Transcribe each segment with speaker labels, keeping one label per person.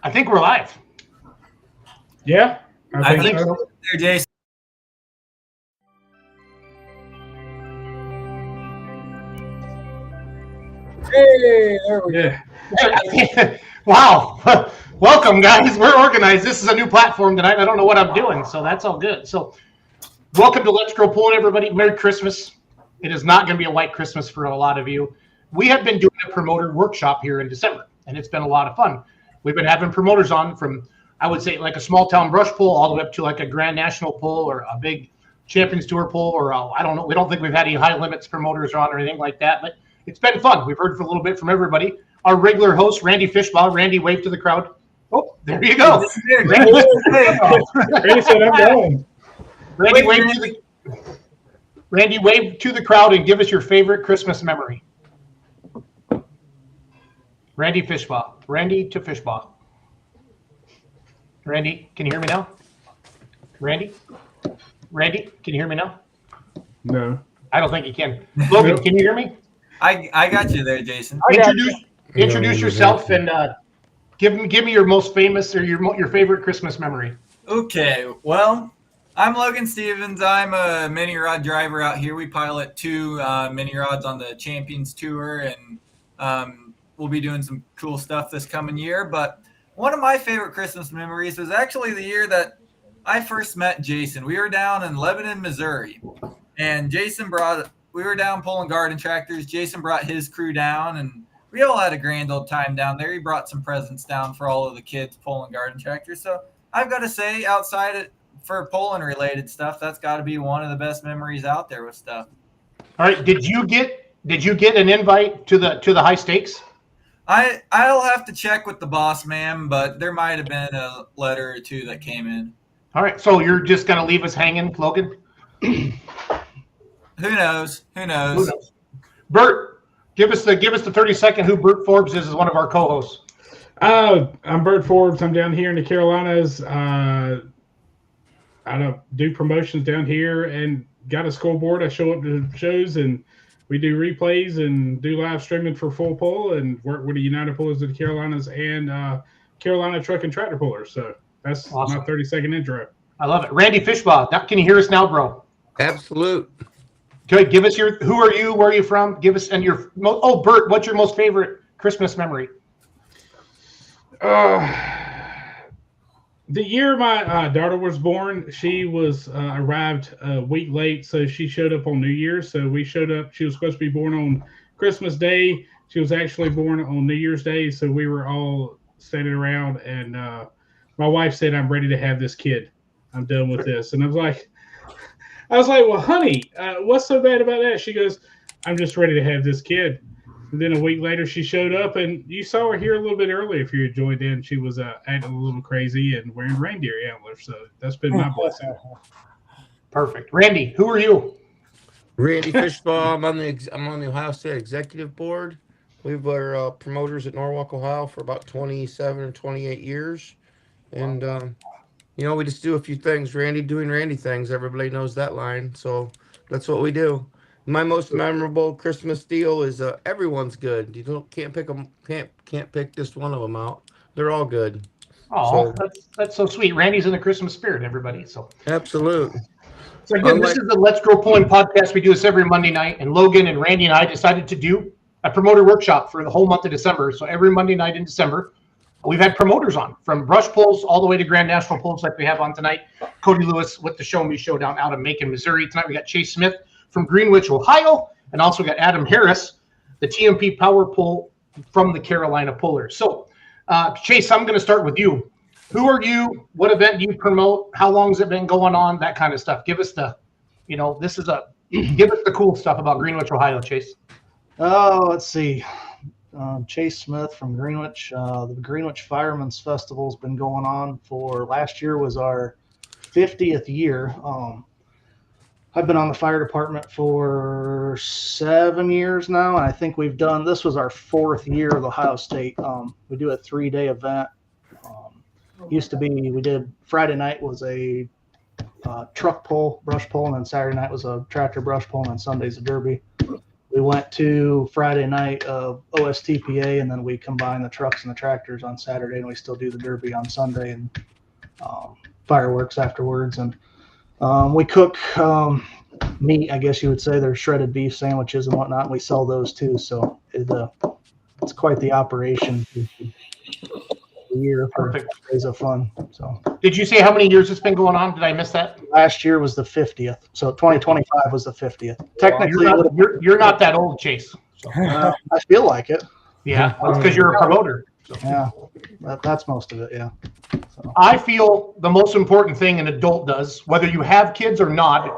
Speaker 1: I think we're live.
Speaker 2: Yeah,
Speaker 3: I think so. There, Jason.
Speaker 2: Hey, there we go.
Speaker 1: Wow. Welcome, guys. We're organized. This is a new platform tonight. I don't know what I'm doing, so that's all good. So welcome to Let's Grow Pulling, everybody. Merry Christmas. It is not going to be a white Christmas for a lot of you. We have been doing a promoter workshop here in December, and it's been a lot of fun. We've been having promoters on from, I would say, like a small town brush pull all the way up to like a Grand National pull or a big Champions Tour pull, or I don't know. We don't think we've had any high limits promoters on or anything like that, but it's been fun. We've heard for a little bit from everybody. Our regular host, Randy Fishbaugh. Randy, wave to the crowd. Oh, there you go.
Speaker 2: Randy said I'm going.
Speaker 1: Randy, wave to the crowd and give us your favorite Christmas memory. Randy Fishbaugh. Randy to Fishbaugh. Randy, can you hear me now? Randy, can you hear me now?
Speaker 2: No.
Speaker 1: I don't think you can. Logan, can you hear me?
Speaker 3: I got you there, Jason.
Speaker 1: Introduce yourself and give me your most famous or your favorite Christmas memory.
Speaker 3: Okay, well, I'm Logan Stevens. I'm a mini rod driver out here. We pilot two mini rods on the Champions Tour, and we'll be doing some cool stuff this coming year. But one of my favorite Christmas memories was actually the year that I first met Jason. We were down in Lebanon, Missouri, and we were down pulling garden tractors. Jason brought his crew down, and we all had a grand old time down there. He brought some presents down for all of the kids pulling garden tractors. So I've got to say, for pulling related stuff, that's got to be one of the best memories out there with stuff.
Speaker 1: All right, did you get an invite to the high stakes?
Speaker 3: I'll have to check with the boss man, but there might have been a letter or two that came in.
Speaker 1: All right, so you're just gonna leave us hanging, Logan?
Speaker 3: Who knows?
Speaker 1: Bert, give us the 30-second who Bert Forbes is as one of our co-hosts.
Speaker 2: I'm Bert Forbes. I'm down here in the Carolinas. I don't do promotions down here and got a scoreboard. I show up to shows and we do replays and do live streaming for Full Pull and work with the United Pullers of the Carolinas and Carolina Truck and Tractor Pullers. So that's awesome. My 30-second intro.
Speaker 1: I love it. Randy Fishbaugh, can you hear us now, bro?
Speaker 4: Absolute.
Speaker 1: Good. Give us who are you? Where are you from? Give us Bert, what's your most favorite Christmas memory?
Speaker 2: The year my daughter was born, she was arrived a week late, so she showed up on New Year's. So we showed up. She was supposed to be born on Christmas Day. She was actually born on New Year's Day. So we were all standing around, and my wife said, "I'm ready to have this kid. I'm done with this." And I was like, "Well, honey, what's so bad about that?" She goes, "I'm just ready to have this kid." And then a week later, she showed up, and you saw her here a little bit earlier. If you joined in, she was acting a little crazy and wearing reindeer antlers. So that's been my blessing.
Speaker 1: Perfect. Randy, who are you?
Speaker 4: Randy Fishbaugh. I'm on the Ohio State Executive Board. We were promoters at Norwalk, Ohio for about 27 or 28 years. And, we just do a few things. Randy doing Randy things. Everybody knows that line. So that's what we do. My most memorable Christmas deal is everyone's good. You can't pick just one of them out. They're all good.
Speaker 1: Oh, that's so sweet. Randy's in the Christmas spirit, everybody. So
Speaker 4: absolute.
Speaker 1: So again, this is the Let's Grow Pulling podcast. We do this every Monday night, and Logan and Randy and I decided to do a promoter workshop for the whole month of December. So every Monday night in December, we've had promoters on from brush pulls all the way to Grand National pulls like we have on tonight. Cody Lewis with the Show Me Showdown out of Macon, Missouri. Tonight we got Chase Smith from Greenwich, Ohio, and also got Adam Harris, the TMP Power Pull from the Carolina Pullers. So, Chase, I'm going to start with you. Who are you? What event do you promote? How long has it been going on? That kind of stuff. Give us the cool stuff about Greenwich, Ohio, Chase.
Speaker 5: Oh, let's see. Chase Smith from Greenwich. The Greenwich Firemen's Festival has been going on for last year was our 50th year. I've been on the fire department for 7 years now, and I think this was our 4th year of Ohio State. We do a 3-day event. Used to be, we did Friday night was a truck pull, brush pull, and then Saturday night was a tractor brush pull, and then Sunday's a derby. We we went to Friday night of OSTPA, and then we combined the trucks and the tractors on Saturday, and we still do the derby on Sunday, and fireworks afterwards. And we cook meat, I guess you would say. There's shredded beef sandwiches and whatnot, and we sell those too. So it's quite the operation. A year for
Speaker 1: Perfect.
Speaker 5: days of fun. So
Speaker 1: Did you say how many years it's been going on? Did I miss that?
Speaker 5: last year was the 50th. So 2025 was the 50th. Technically,
Speaker 1: You're not that old, Chase. So,
Speaker 5: I feel like it.
Speaker 1: yeah, that's because you're a promoter. So.
Speaker 5: Yeah, that's most of it. Yeah. So.
Speaker 1: I feel the most important thing an adult does, whether you have kids or not,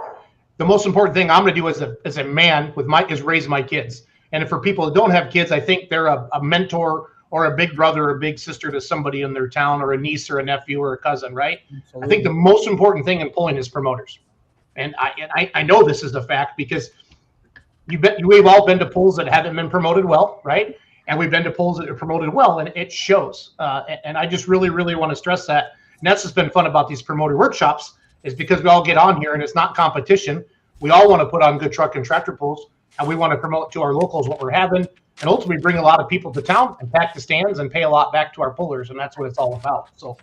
Speaker 1: the most important thing I'm going to do as a man is raise my kids. And for people that don't have kids, I think they're a mentor or a big brother or a big sister to somebody in their town, or a niece or a nephew or a cousin, right?
Speaker 6: Absolutely.
Speaker 1: I think the most important thing in pulling is promoters. And I know this is the fact because we've all been to pulls that haven't been promoted well, right? And we've been to pulls that are promoted well, and it shows. And I just really, really want to stress that. And that's what's been fun about these promoter workshops, is because we all get on here and it's not competition. We all want to put on good truck and tractor pulls, and we want to promote to our locals what we're having, and ultimately bring a lot of people to town and pack the stands and pay a lot back to our pullers, and that's what it's all about. So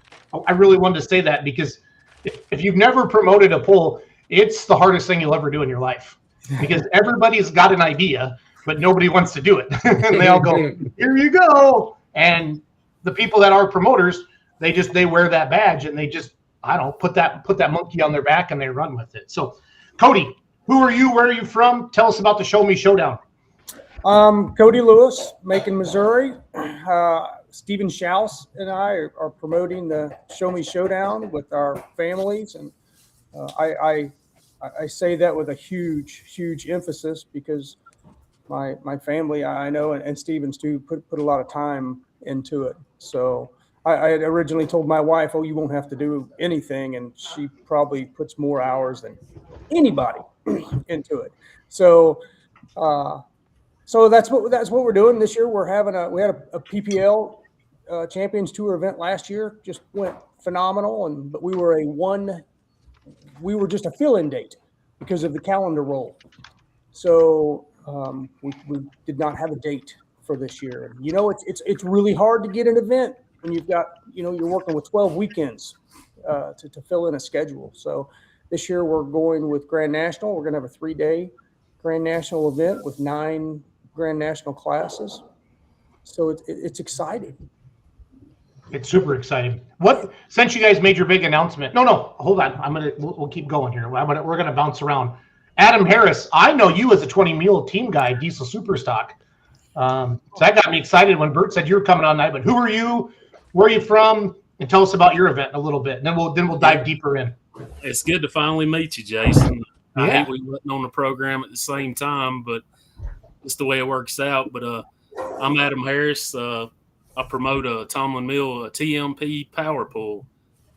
Speaker 1: I really wanted to say that, because if you've never promoted a pull, it's the hardest thing you'll ever do in your life, because everybody's got an idea, but nobody wants to do it. And they all go, here you go. And the people that are promoters, they wear that badge, and they just, I don't know, put that monkey on their back and they run with it. So Cody, who are you? Where are you from? Tell us about the Show Me Showdown.
Speaker 6: Cody Lewis, Macon, Missouri. Stephen Schaus and I are promoting the Show Me Showdown with our families, and I say that with a huge emphasis, because my family, I know, and Stephen's too, put a lot of time into it. So I had originally told my wife, "Oh, you won't have to do anything," and she probably puts more hours than anybody into it. So. So that's what we're doing this year. We had a PPL Champions Tour event last year, just went phenomenal, but we were just a fill-in date because of the calendar roll. So we did not have a date for this year. You know, it's really hard to get an event when you've got, you're working with 12 weekends to fill in a schedule. So this year we're going with Grand National. We're going to have a 3-day Grand National event with 9 Grand National classes. So it's exciting.
Speaker 1: It's super exciting. Since you guys made your big announcement, no, hold on. We'll keep going here. We're gonna bounce around. Adam Harris, I know you as a 20 mule team guy, Diesel Superstock. So that got me excited when Bert said you were coming on tonight. But who are you? Where are you from? And tell us about your event a little bit. And then we'll dive deeper in.
Speaker 7: It's good to finally meet you, Jason. I
Speaker 1: Yeah.
Speaker 7: hate we wasn't on the program at the same time, but it's the way it works out. But I'm Adam Harris. I promote a Tomlin Mill TMP power pull,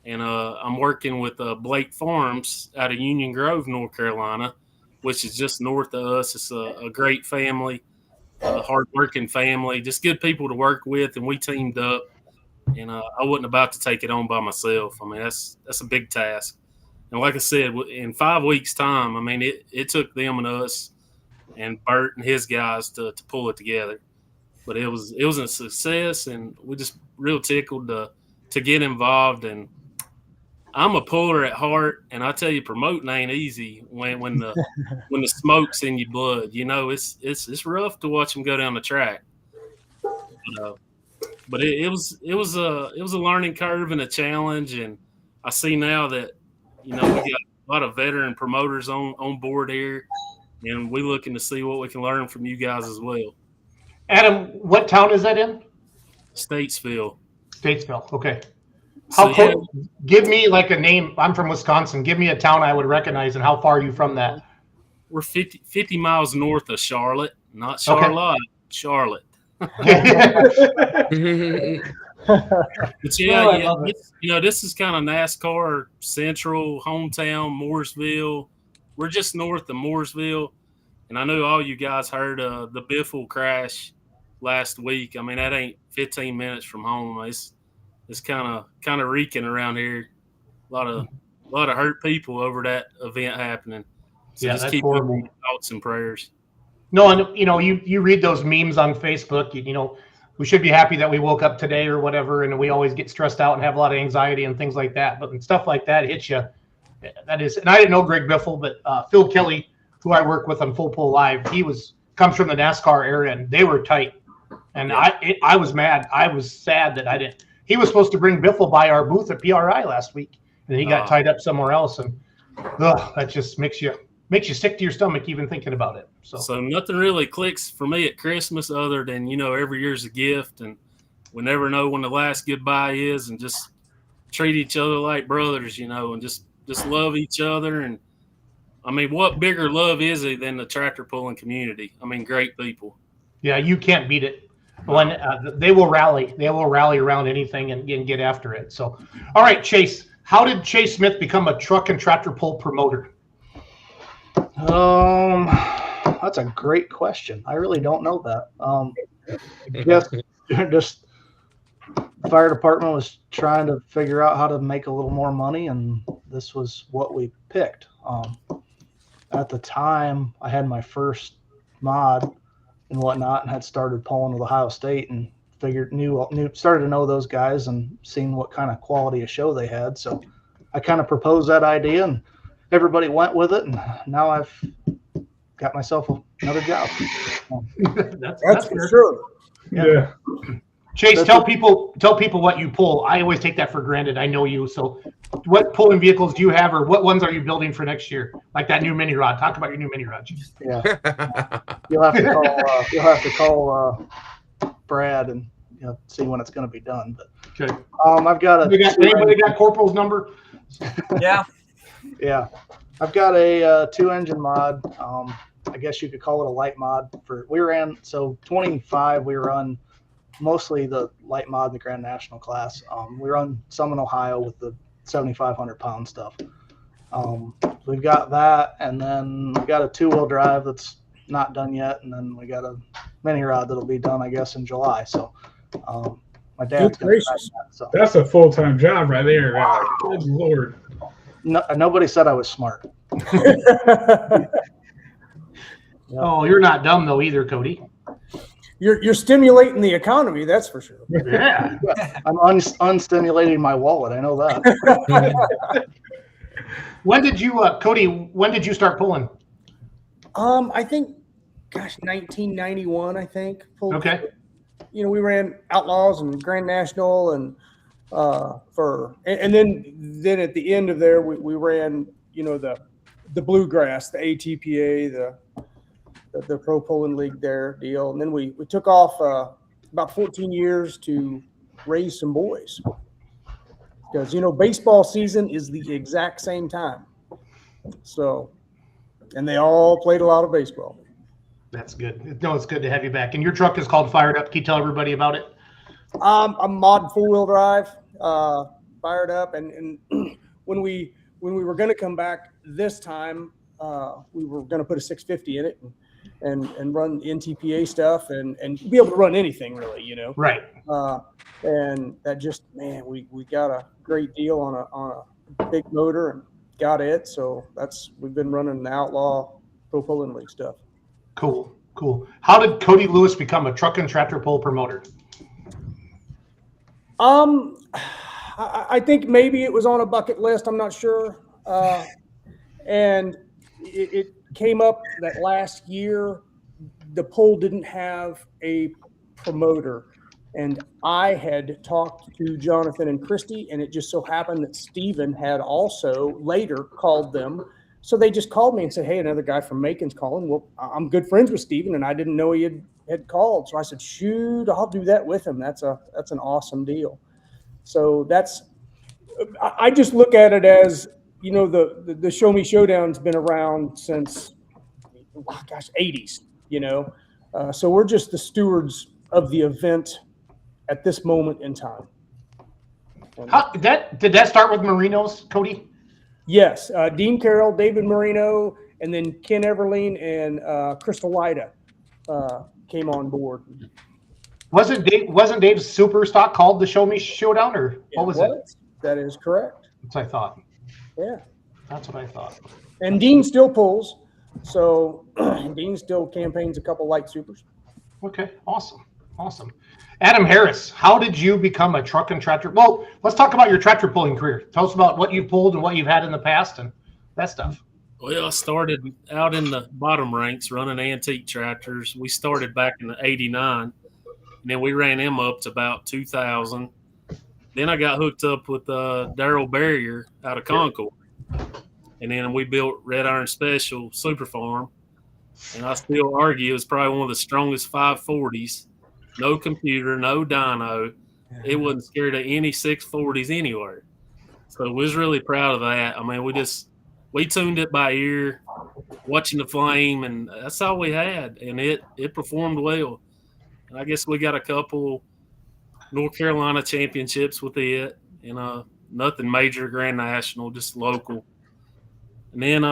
Speaker 7: and I'm working with Blake Farms out of Union Grove, North Carolina, which is just north of us. It's a great family, hard-working family, just good people to work with, and we teamed up. And I wasn't about to take it on by myself. I mean, that's a big task. And like I said, in 5 weeks' time, I mean, it took them and us and Bert and his guys to pull it together. But it was a success, and we just real tickled to get involved. And I'm a puller at heart, and I tell you, promoting ain't easy when the smoke's in your blood. It's rough to watch them go down the track. But it was a learning curve and a challenge, and I see now that we got a lot of veteran promoters on board here, and we're looking to see what we can learn from you guys as well.
Speaker 1: Adam, what town is that in?
Speaker 7: Statesville.
Speaker 1: Statesville. Okay.
Speaker 7: So,
Speaker 1: Give me like a name. I'm from Wisconsin. Give me a town I would recognize, and how far are you from that?
Speaker 7: we're 50 miles north of Charlotte, not Charlotte, Charlotte. But yeah, this is kind of NASCAR Central, hometown, Mooresville. We're just north of Mooresville, and I know all you guys heard the Biffle crash last week. I mean, that ain't 15 minutes from home. It's kind of reeking around here. A lot of hurt people over that event happening. So
Speaker 1: yeah,
Speaker 7: just
Speaker 1: that's
Speaker 7: keep
Speaker 1: horrible.
Speaker 7: thoughts and prayers.
Speaker 1: No, and you read those memes on Facebook. We should be happy that we woke up today or whatever, and we always get stressed out and have a lot of anxiety and things like that. But when stuff like that hits you, that is. And I didn't know Greg Biffle, but Phil Kelly, who I work with on Full Pull Live, comes from the NASCAR area, and they were tight. And I was mad. I was sad that I didn't. He was supposed to bring Biffle by our booth at PRI last week, and he got tied up somewhere else. And that just makes you sick to your stomach even thinking about it.
Speaker 7: So nothing really clicks for me at Christmas other than, every year's a gift, and we never know when the last goodbye is, and just treat each other like brothers, and just love each other. And I mean, what bigger love is it than the tractor pulling community? I mean, great people.
Speaker 1: Yeah, you can't beat it. When they will rally around anything and get after it. So, all right, Chase, how did Chase Smith become a truck and tractor pull promoter?
Speaker 5: That's a great question. I really don't know that. Just fire department was trying to figure out how to make a little more money, and this was what we picked. At the time, I had my first mod and whatnot, and had started pulling with Ohio State, and started to know those guys and seen what kind of quality of show they had. So I kind of proposed that idea, and everybody went with it, and now I've got myself another job.
Speaker 6: That's for sure.
Speaker 2: Yeah.
Speaker 1: Chase, tell people what you pull. I always take that for granted. I know you. So what pulling vehicles do you have, or what ones are you building for next year? Like that new mini rod. Talk about your new mini rod, Chase.
Speaker 5: Yeah. You'll have to call Brad and see when it's going to be done. But
Speaker 1: Okay.
Speaker 5: I've got
Speaker 1: Anybody got Corporal's number?
Speaker 3: Yeah.
Speaker 5: Yeah, I've got a 2-engine mod. I guess you could call it a light mod. We ran 25. We run mostly the light mod, the Grand National class. We run some in Ohio with the 7,500 pound stuff. We've got that, and then we got a 2-wheel drive that's not done yet, and then we got a mini rod that'll be done, I guess, in July. So my dad's
Speaker 6: Good gracious.
Speaker 5: so
Speaker 2: That's a full-time job right there. Good Lord.
Speaker 5: nobody said I was smart.
Speaker 1: Oh, you're not dumb though either, Cody.
Speaker 6: You're stimulating the economy, that's for sure.
Speaker 1: Yeah.
Speaker 5: I'm unstimulating my wallet. I know that.
Speaker 1: When did you, Cody? When did you start pulling?
Speaker 6: I think, 1991. I think.
Speaker 1: Okay.
Speaker 6: We ran Outlaws and Grand National, and then at the end of there, we ran the Bluegrass, the ATPA, the Pro Pulling League there deal, and then we took off about 14 years to raise some boys, because baseball season is the exact same time, so, and they all played a lot of baseball.
Speaker 1: That's good. No, it's good to have you back. And your truck is called Fired Up. Can you tell everybody about it?
Speaker 6: I'm mod 4-wheel drive, Fired Up, and when we were going to come back this time, we were going to put a 650 in it and run NTPA stuff and be able to run anything really,
Speaker 1: Right.
Speaker 6: And that just, man, we got a great deal on a big motor and got it. So we've been running the Outlaw Pro Pulling League stuff.
Speaker 1: Cool. How did Cody Lewis become a truck and tractor pull promoter?
Speaker 6: I think maybe it was on a bucket list. I'm not sure. And it came up that last year, the poll didn't have a promoter. And I had talked to Jonathan and Christy, and it just so happened that Steven had also later called them. So they just called me and said, hey, another guy from Macon's calling. Well, I'm good friends with Steven, and I didn't know he had called. So I said, shoot, I'll do that with him. That's an awesome deal. So I just look at it as, the Show Me Showdown's been around since, 80s, so we're just the stewards of the event at this moment in time.
Speaker 1: Did that start with Marinos, Cody?
Speaker 6: Yes, Dean Carroll, David Marino, and then Ken Everline and Crystal Lida came on board.
Speaker 1: Wasn't Dave's super stock called the Show Me Showdown, or what was it?
Speaker 6: That is correct.
Speaker 1: That's what I thought.
Speaker 6: Yeah.
Speaker 1: That's what I thought.
Speaker 6: And Dean still pulls. So Dean still campaigns a couple light supers.
Speaker 1: Okay, awesome. Adam Harris, how did you become a truck and tractor? Well, let's talk about your tractor pulling career. Tell us about what you pulled and what you've had in the past and that stuff.
Speaker 7: Well, I started out in the bottom ranks running antique tractors. We started back in '89, and then we ran them up to about 2000. Then I got hooked up with Daryl Barrier out of Concord, and then we built Red Iron Special Super Farm. And I still argue it was probably one of the strongest 540s. No computer, no dyno. It wasn't scared of any 640s anywhere. So we was really proud of that. I mean, we tuned it by ear, watching the flame, and that's all we had. And it performed well. And I guess we got a couple North Carolina championships with it, and nothing major, Grand National, just local. And then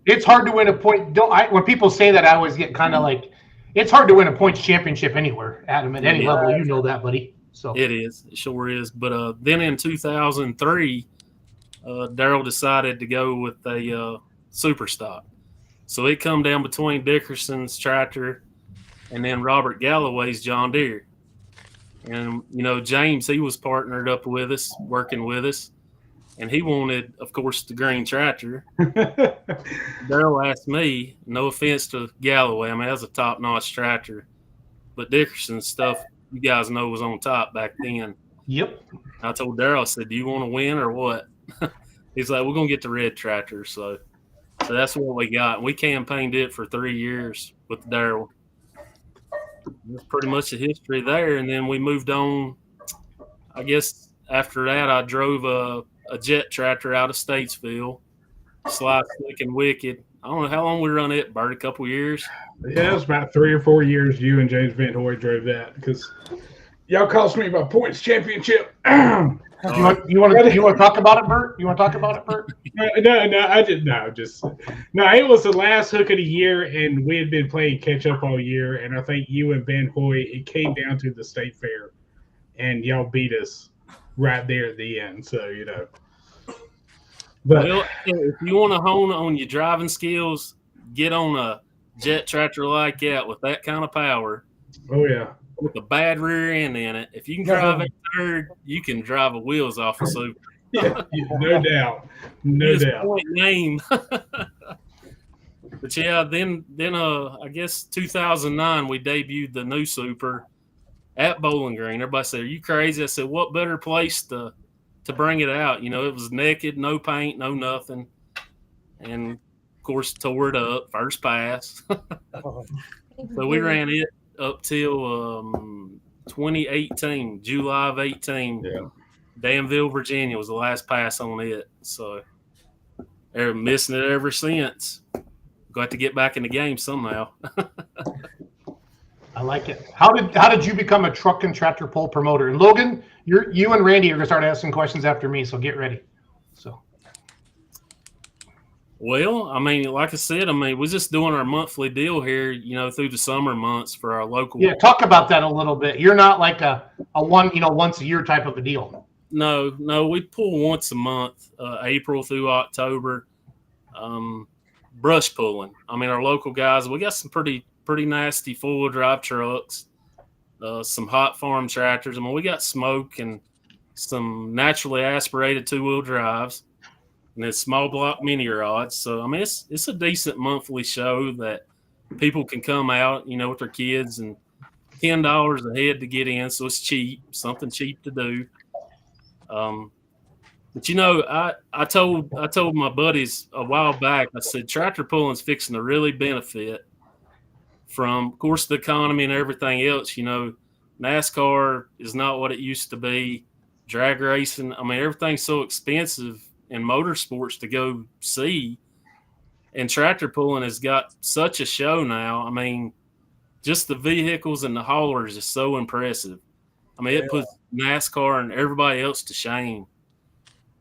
Speaker 1: It's hard to win a point. When people say that, I always get kind of like, it's hard to win a points championship anywhere, Adam, at any level. You know that, buddy. So
Speaker 7: it is. It sure is. But then in 2003, Daryl decided to go with a super stock. So it come down between Dickerson's tractor and then Robert Galloway's John Deere. And, James, he was partnered up with us, working with us. And he wanted, of course, the green tractor. Daryl asked me, no offense to Galloway, I mean, that's a top-notch tractor. But Dickerson's stuff, you guys know, was on top back then.
Speaker 1: Yep.
Speaker 7: I told Daryl, I said, do you want to win or what? He's like, we're going to get the red tractor. So that's what we got. We campaigned it for 3 years with Daryl. That's pretty much the history there. And then we moved on. I guess after that, I drove a jet tractor out of Statesville, Sly, Slick, and Wicked. I don't know how long we run it, Bert, a couple years.
Speaker 2: Yeah, it was about 3 or 4 years you and James Van Hoy drove that because y'all cost me my points championship.
Speaker 1: You want to talk about it, Bert? You want to talk about it, Bert?
Speaker 2: No, it was the last hook of the year, and we had been playing catch up all year, and I think you and Van Hoy, it came down to the state fair, and y'all beat us right there at the end. So But
Speaker 7: well, if you want to hone on your driving skills, get on a jet tractor like that with that kind of power.
Speaker 2: Oh yeah.
Speaker 7: With a bad rear end in it. If you can drive a third, you can drive the wheels off a Super.
Speaker 2: Yeah, no doubt. No doubt.
Speaker 7: Point name. But yeah, then I guess 2009 we debuted the new Super at Bowling Green. Everybody said, "Are you crazy?" I said, "What better place to bring it out?" It was naked, no paint, no nothing, and of course tore it up first pass. So we ran it up till 2018, July of 18.
Speaker 2: Yeah.
Speaker 7: Danville, Virginia was the last pass on it. So they're missing it ever since. Got to get back in the game somehow.
Speaker 1: I like it. How did you become a truck and tractor pull promoter? And Logan, you and Randy are gonna start asking questions after me, so get ready. So.
Speaker 7: Well, I mean, like I said, we're just doing our monthly deal here, through the summer months for our local.
Speaker 1: Yeah, talk about that a little bit. You're not like a once a year type of a deal.
Speaker 7: No, we pull once a month, April through October. Brush pulling. Our local guys, we got some pretty nasty four-wheel drive trucks, some hot farm tractors. We got smoke and some naturally aspirated two-wheel drives. And it's small block mini rods. So, it's a decent monthly show that people can come out, with their kids, and $10 a head to get in. So it's cheap, something cheap to do. But I told my buddies a while back, I said, tractor pulling's fixing to really benefit from, of course, the economy and everything else. NASCAR is not what it used to be. Drag racing, everything's so expensive in motorsports to go see, and tractor pulling has got such a show now. Just the vehicles and the haulers is so impressive. It puts NASCAR and everybody else to shame.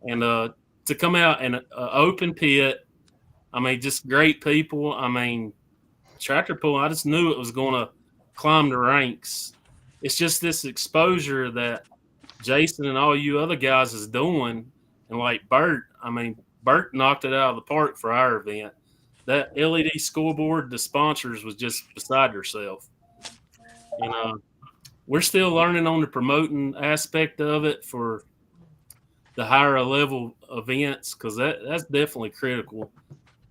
Speaker 7: And to come out in an open pit, just great people. Tractor pulling, I just knew it was going to climb the ranks. It's just this exposure that Jason and all you other guys is doing. And like Bert, Bert knocked it out of the park for our event. that LED scoreboard, the sponsors was just beside herself. And we're still learning on the promoting aspect of it for the higher level events, because that's definitely critical.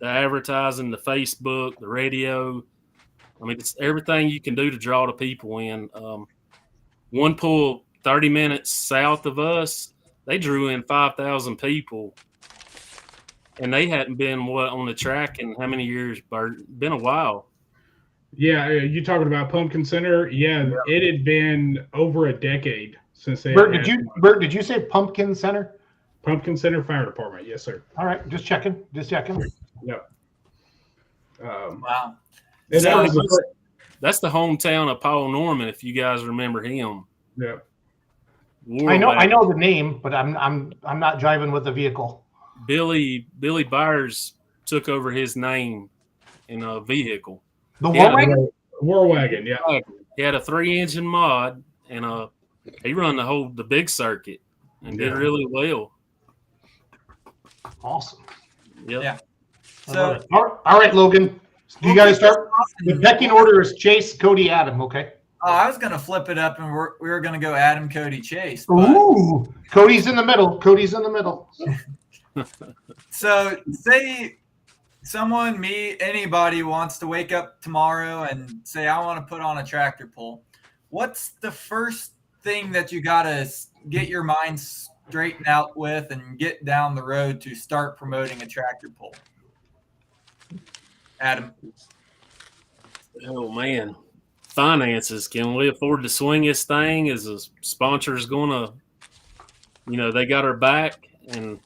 Speaker 7: The advertising, the Facebook, the radio. I mean, it's everything you can do to draw the people in. One pool 30 minutes south of us, they drew in 5,000 people. And they hadn't been on the track in how many years, Bert? Been a while.
Speaker 2: Yeah, you talking about Pumpkin Center? Yeah, it had been over a decade since they.
Speaker 1: Bert, did you say Pumpkin Center?
Speaker 2: Pumpkin Center Fire Department? Yes, sir.
Speaker 1: All right, just checking.
Speaker 2: Yep.
Speaker 3: Wow.
Speaker 2: And that was
Speaker 7: So that's the hometown of Paul Norman, if you guys remember him.
Speaker 2: yeah.
Speaker 1: I know the name, but I'm not driving with the vehicle.
Speaker 7: Billy Byers took over his name in a vehicle.
Speaker 1: The
Speaker 7: Yeah.
Speaker 1: War Wagon?
Speaker 2: War Wagon, yeah.
Speaker 7: He had a 3-engine mod, and he run the big circuit and did really well.
Speaker 1: Awesome.
Speaker 7: Yep.
Speaker 3: Yeah.
Speaker 1: I
Speaker 3: So
Speaker 1: love it. All right, Logan. You got to start. The decking order is Chase, Cody, Adam. Okay.
Speaker 3: I was gonna flip it up, and we were gonna go Adam, Cody, Chase. But,
Speaker 1: Ooh, Cody's in the middle.
Speaker 3: so say someone, me, anybody wants to wake up tomorrow and say, I want to put on a tractor pull. What's the first thing that you gotta get your mind straightened out with and get down the road to start promoting a tractor pull? Adam.
Speaker 7: Oh man, finances. Can we afford to swing this thing? Is the sponsors gonna, they got our back? And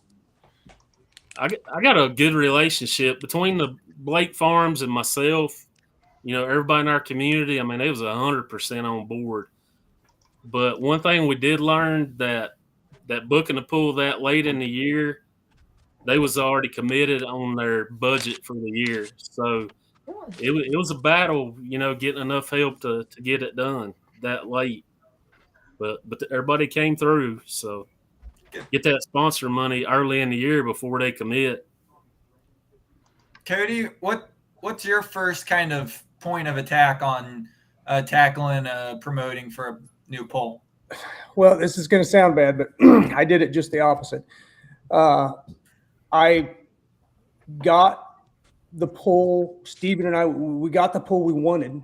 Speaker 7: I got a good relationship between the Blake Farms and myself. Everybody in our community. I mean, it was 100% on board. But one thing we did learn that booking a pool that late in the year, they was already committed on their budget for the year. So it was a battle, getting enough help to get it done that late. But everybody came through. So get that sponsor money early in the year before they commit.
Speaker 3: Cody, what's your first kind of point of attack on tackling promoting for a new poll?
Speaker 6: Well, this is going to sound bad, but I did it just the opposite. I got the poll, Steven and I, we got the poll we wanted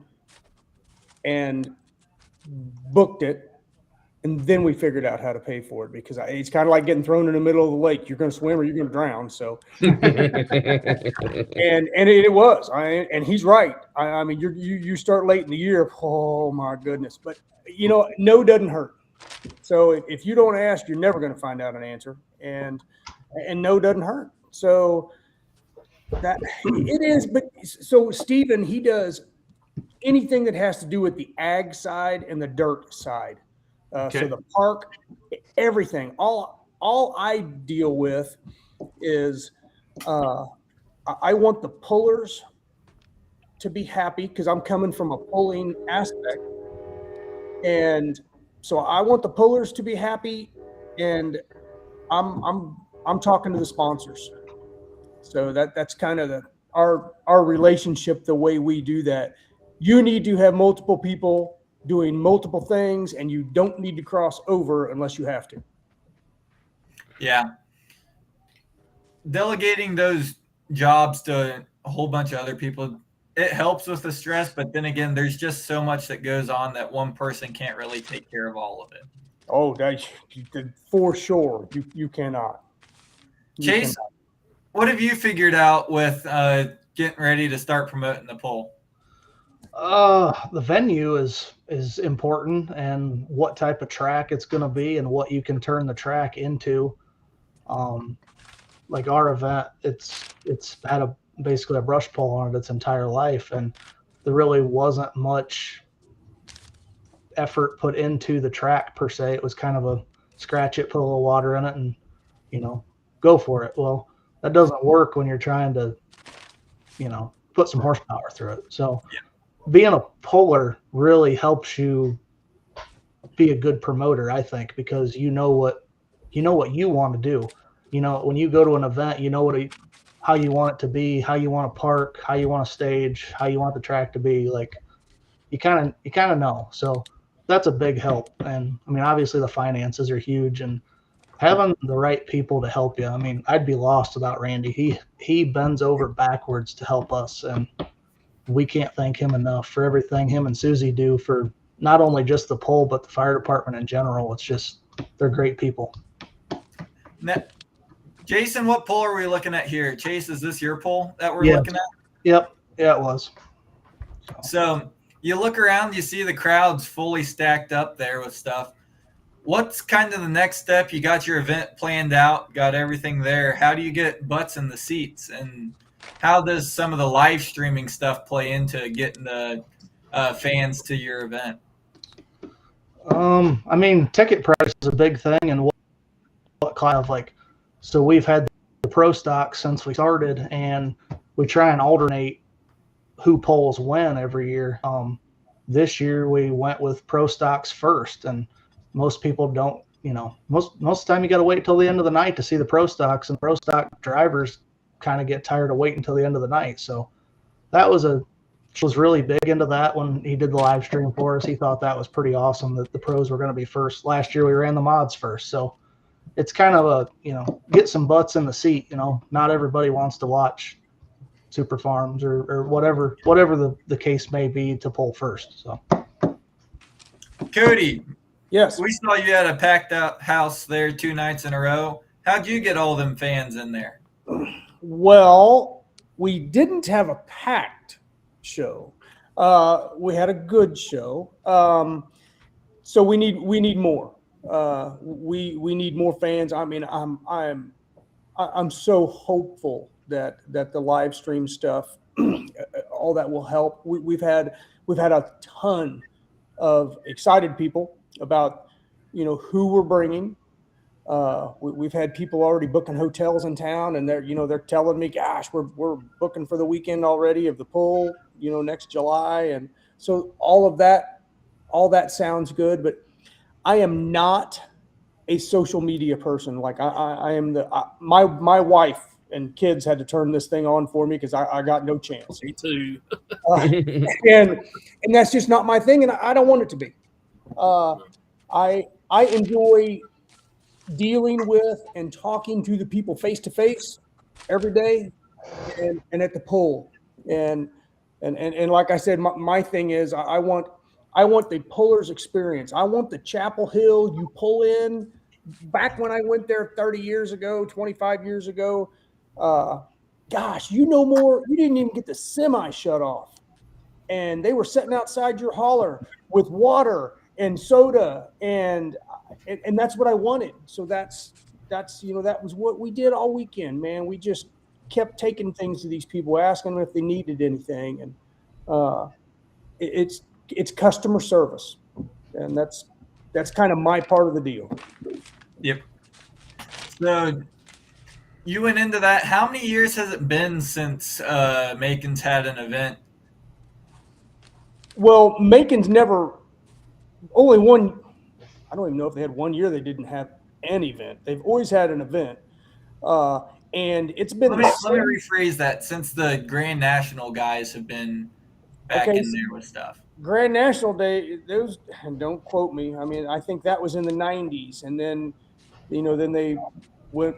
Speaker 6: and booked it. And then we figured out how to pay for it, because it's kind of like getting thrown in the middle of the lake. You're going to swim or you're going to drown. So, and it was, and he's right. I mean, you start late in the year. Oh my goodness. But no doesn't hurt. So if you don't ask, you're never going to find out an answer, and no doesn't hurt. So that it is. But so Steven, he does anything that has to do with the ag side and the dirt side.
Speaker 1: Okay.
Speaker 6: So the park, everything, all I deal with is I want the pullers to be happy, because I'm coming from a pulling aspect. And so I want the pullers to be happy, and I'm talking to the sponsors. So that's kind of our relationship, the way we do that. You need to have multiple people doing multiple things, and you don't need to cross over unless you have to.
Speaker 3: Yeah. Delegating those jobs to a whole bunch of other people, it helps with the stress, but then again, there's just so much that goes on that one person can't really take care of all of it.
Speaker 6: Oh, for sure. You cannot.
Speaker 3: Chase, what have you figured out with getting ready to start promoting the poll?
Speaker 5: The venue is important, and what type of track it's going to be and what you can turn the track into. Like our event, it's had basically a brush pull on it its entire life, and there really wasn't much effort put into the track per se. It was kind of a scratch it, put a little water in it, and go for it. Well, that doesn't work when you're trying to put some horsepower through it. So being a puller really helps you be a good promoter, I think, because you know what you want to do. When you go to an event, you know what how you want it to be, how you want to park, how you want to stage, how you want the track to be. Like you kind of know. So that's a big help. And I mean, obviously the finances are huge, and having the right people to help you. I mean, I'd be lost without Randy. He bends over backwards to help us, and we can't thank him enough for everything him and Susie do for not only just the pole, but the fire department in general. It's just, they're great people.
Speaker 3: Now, Jason, what pole are we looking at here? Chase, is this your pole that we're
Speaker 5: Yes.
Speaker 3: looking at?
Speaker 5: Yep. Yeah, it was.
Speaker 3: So you look around, you see the crowd's fully stacked up there with stuff. What's kind of the next step? You got your event planned out, got everything there. How do you get butts in the seats? And how does some of the live streaming stuff play into getting the fans to your event?
Speaker 5: I mean, ticket price is a big thing, and what kind of like, so we've had the pro stock since we started, and we try and alternate who polls when every year. This year we went with pro stocks first, and most people don't, most of the time you got to wait till the end of the night to see the pro stocks, and pro stock drivers kind of get tired of waiting until the end of the night. So that was really big into that when he did the live stream for us. He thought that was pretty awesome that the pros were going to be first. Last year we ran the mods first. So it's kind of a, get some butts in the seat. Not everybody wants to watch Super Farms or whatever the case may be to pull first. So
Speaker 3: Cody,
Speaker 6: Yes.
Speaker 3: we saw you had a packed out house there 2 nights in a row. How'd you get all them fans in there?
Speaker 6: Well, we didn't have a packed show. We had a good show. So we need more. We need more fans. I mean, I'm so hopeful that the live stream stuff, all that will help. We've had a ton of excited people about who we're bringing. We've had people already booking hotels in town, and they're telling me, gosh, we're booking for the weekend already of the pull, next July. And so all that sounds good, but I am not a social media person. Like I am my wife and kids had to turn this thing on for me because I got no chance.
Speaker 7: Me too.
Speaker 6: And that's just not my thing, and I don't want it to be. I enjoy dealing with and talking to the people face to face every day, and at the poll, and like I said, my thing is I want the puller's experience. I want the Chapel Hill you pull in. Back when I went there 30 years ago, 25 years ago, gosh, more. You didn't even get the semi shut off, and they were sitting outside your hauler with water and soda, and that's what I wanted. So that's that was what we did all weekend, man. We just kept taking things to these people, asking them if they needed anything, and it's customer service, and that's kind of my part of the deal.
Speaker 3: Yep. So you went into that. How many years has it been since Macon's had an event?
Speaker 6: Well, Macon's only one. I don't even know if they had 1 year they didn't have an event. They've always had an event, and it's been.
Speaker 3: Let me rephrase that. Since the Grand National guys have been back in there with stuff.
Speaker 6: Grand National Day, those, and don't quote me. I mean, I think that was in the 90s, and then, then they went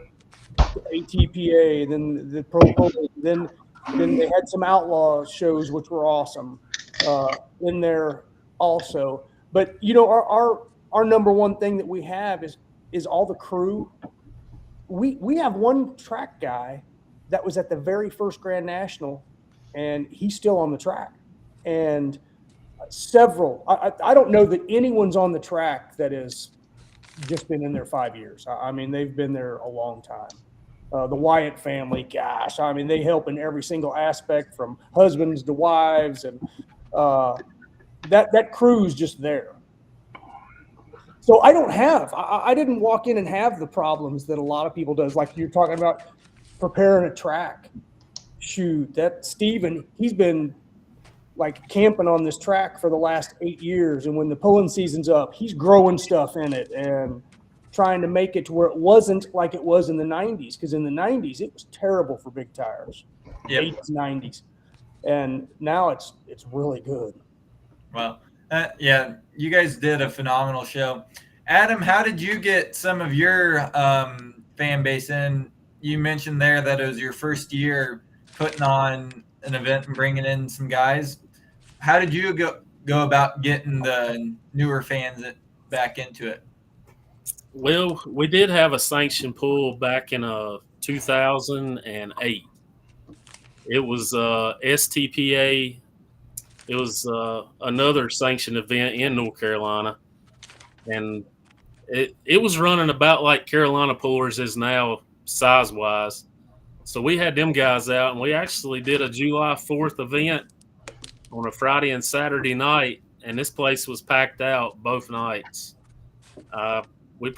Speaker 6: to ATPA, then the Pro Polo, then they had some outlaw shows which were awesome in there also. But our number one thing that we have is all the crew. We have one track guy that was at the very first Grand National, and he's still on the track, and several. I don't know that anyone's on the track that has just been in there 5 years. I mean, they've been there a long time. The Wyatt family, gosh, I mean, they help in every single aspect from husbands to wives, and that crew's just there. So I didn't walk in and have the problems that a lot of people does. Like you're talking about preparing a track. Shoot, that Steven, he's been like camping on this track for the last 8 years. And when the pulling season's up, he's growing stuff in it. And trying to make it to where it wasn't like it was in the 90s, because in the 90s it was terrible for big tires.
Speaker 3: Yep.
Speaker 6: 80s, 90s, and now it's really good.
Speaker 3: Well, yeah, you guys did a phenomenal show. Adam, how did you get some of your fan base in? You mentioned there that it was your first year putting on an event and bringing in some guys. How did you go about getting the newer fans back into it?
Speaker 7: Well, we did have a sanctioned pool back in 2008. It was STPA. It was another sanctioned event in North Carolina, and it was running about like Carolina Poolers is now size wise. So we had them guys out, and we actually did a July 4th event on a Friday and Saturday night, and this place was packed out both nights. We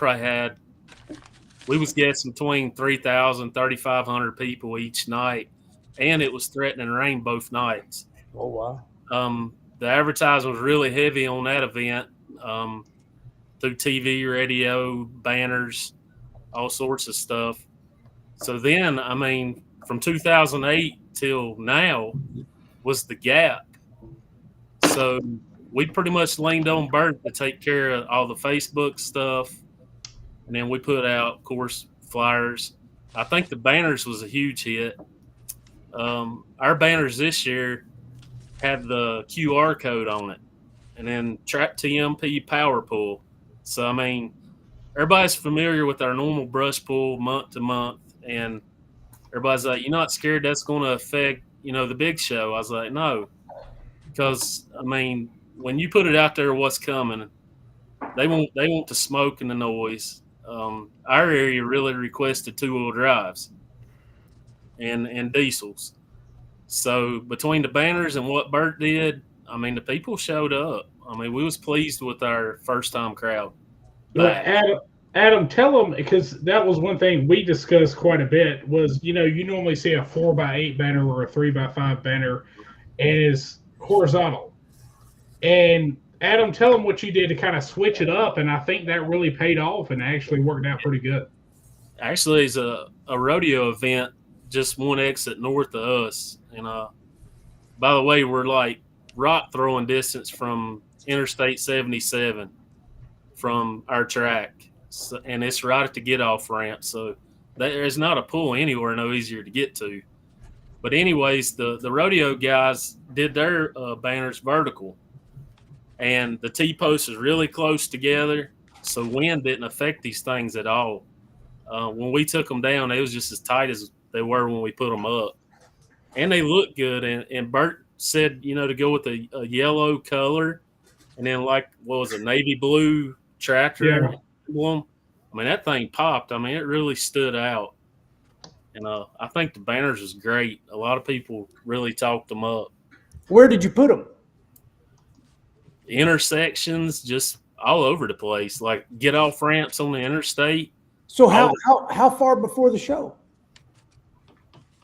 Speaker 7: was guessing between 3,000, 3,500 people each night, and it was threatening rain both nights.
Speaker 6: Oh, wow.
Speaker 7: The advertising was really heavy on that event, through TV, radio, banners, all sorts of stuff. So then, I mean, from 2008 till now was the gap. So we pretty much leaned on Bert to take care of all the Facebook stuff. And then we put out, of course, flyers. I think the banners was a huge hit. Our banners this year had the QR code on it, and then Trap TMP Power Pool. So, I mean, everybody's familiar with our normal brush pool month to month, and everybody's like, "You're not scared that's going to affect, the big show?" I was like, "No," because, I mean, when you put it out there, what's coming, they want the smoke and the noise. Our area really requested 2-wheel drives and diesels. So between the banners and what Bert did, I mean, the people showed up. I mean, we was pleased with our first-time crowd.
Speaker 2: But Adam, tell them, because that was one thing we discussed quite a bit, was, you normally see a 4x8 banner or a 3x5 banner, and it's horizontal. And Adam, tell them what you did to kind of switch it up, and I think that really paid off and actually worked out pretty good.
Speaker 7: Actually, it's a rodeo event just one exit north of us. And by the way, we're like rock throwing distance from Interstate 77 from our track. So, and it's right at the get off ramp. So there's not a pool anywhere no easier to get to. But anyways, the rodeo guys did their banners vertical. And the T-post is really close together, so wind didn't affect these things at all. When we took them down, they was just as tight as they were when we put them up. And they look good. And Bert said, to go with a yellow color and then what was it, navy blue tractor emblem. I mean, that thing popped. I mean, it really stood out. And I think the banners was great. A lot of people really talked them up.
Speaker 6: Where did you put them?
Speaker 7: Intersections, just all over the place, like get off ramps on the interstate.
Speaker 6: So how far before the show?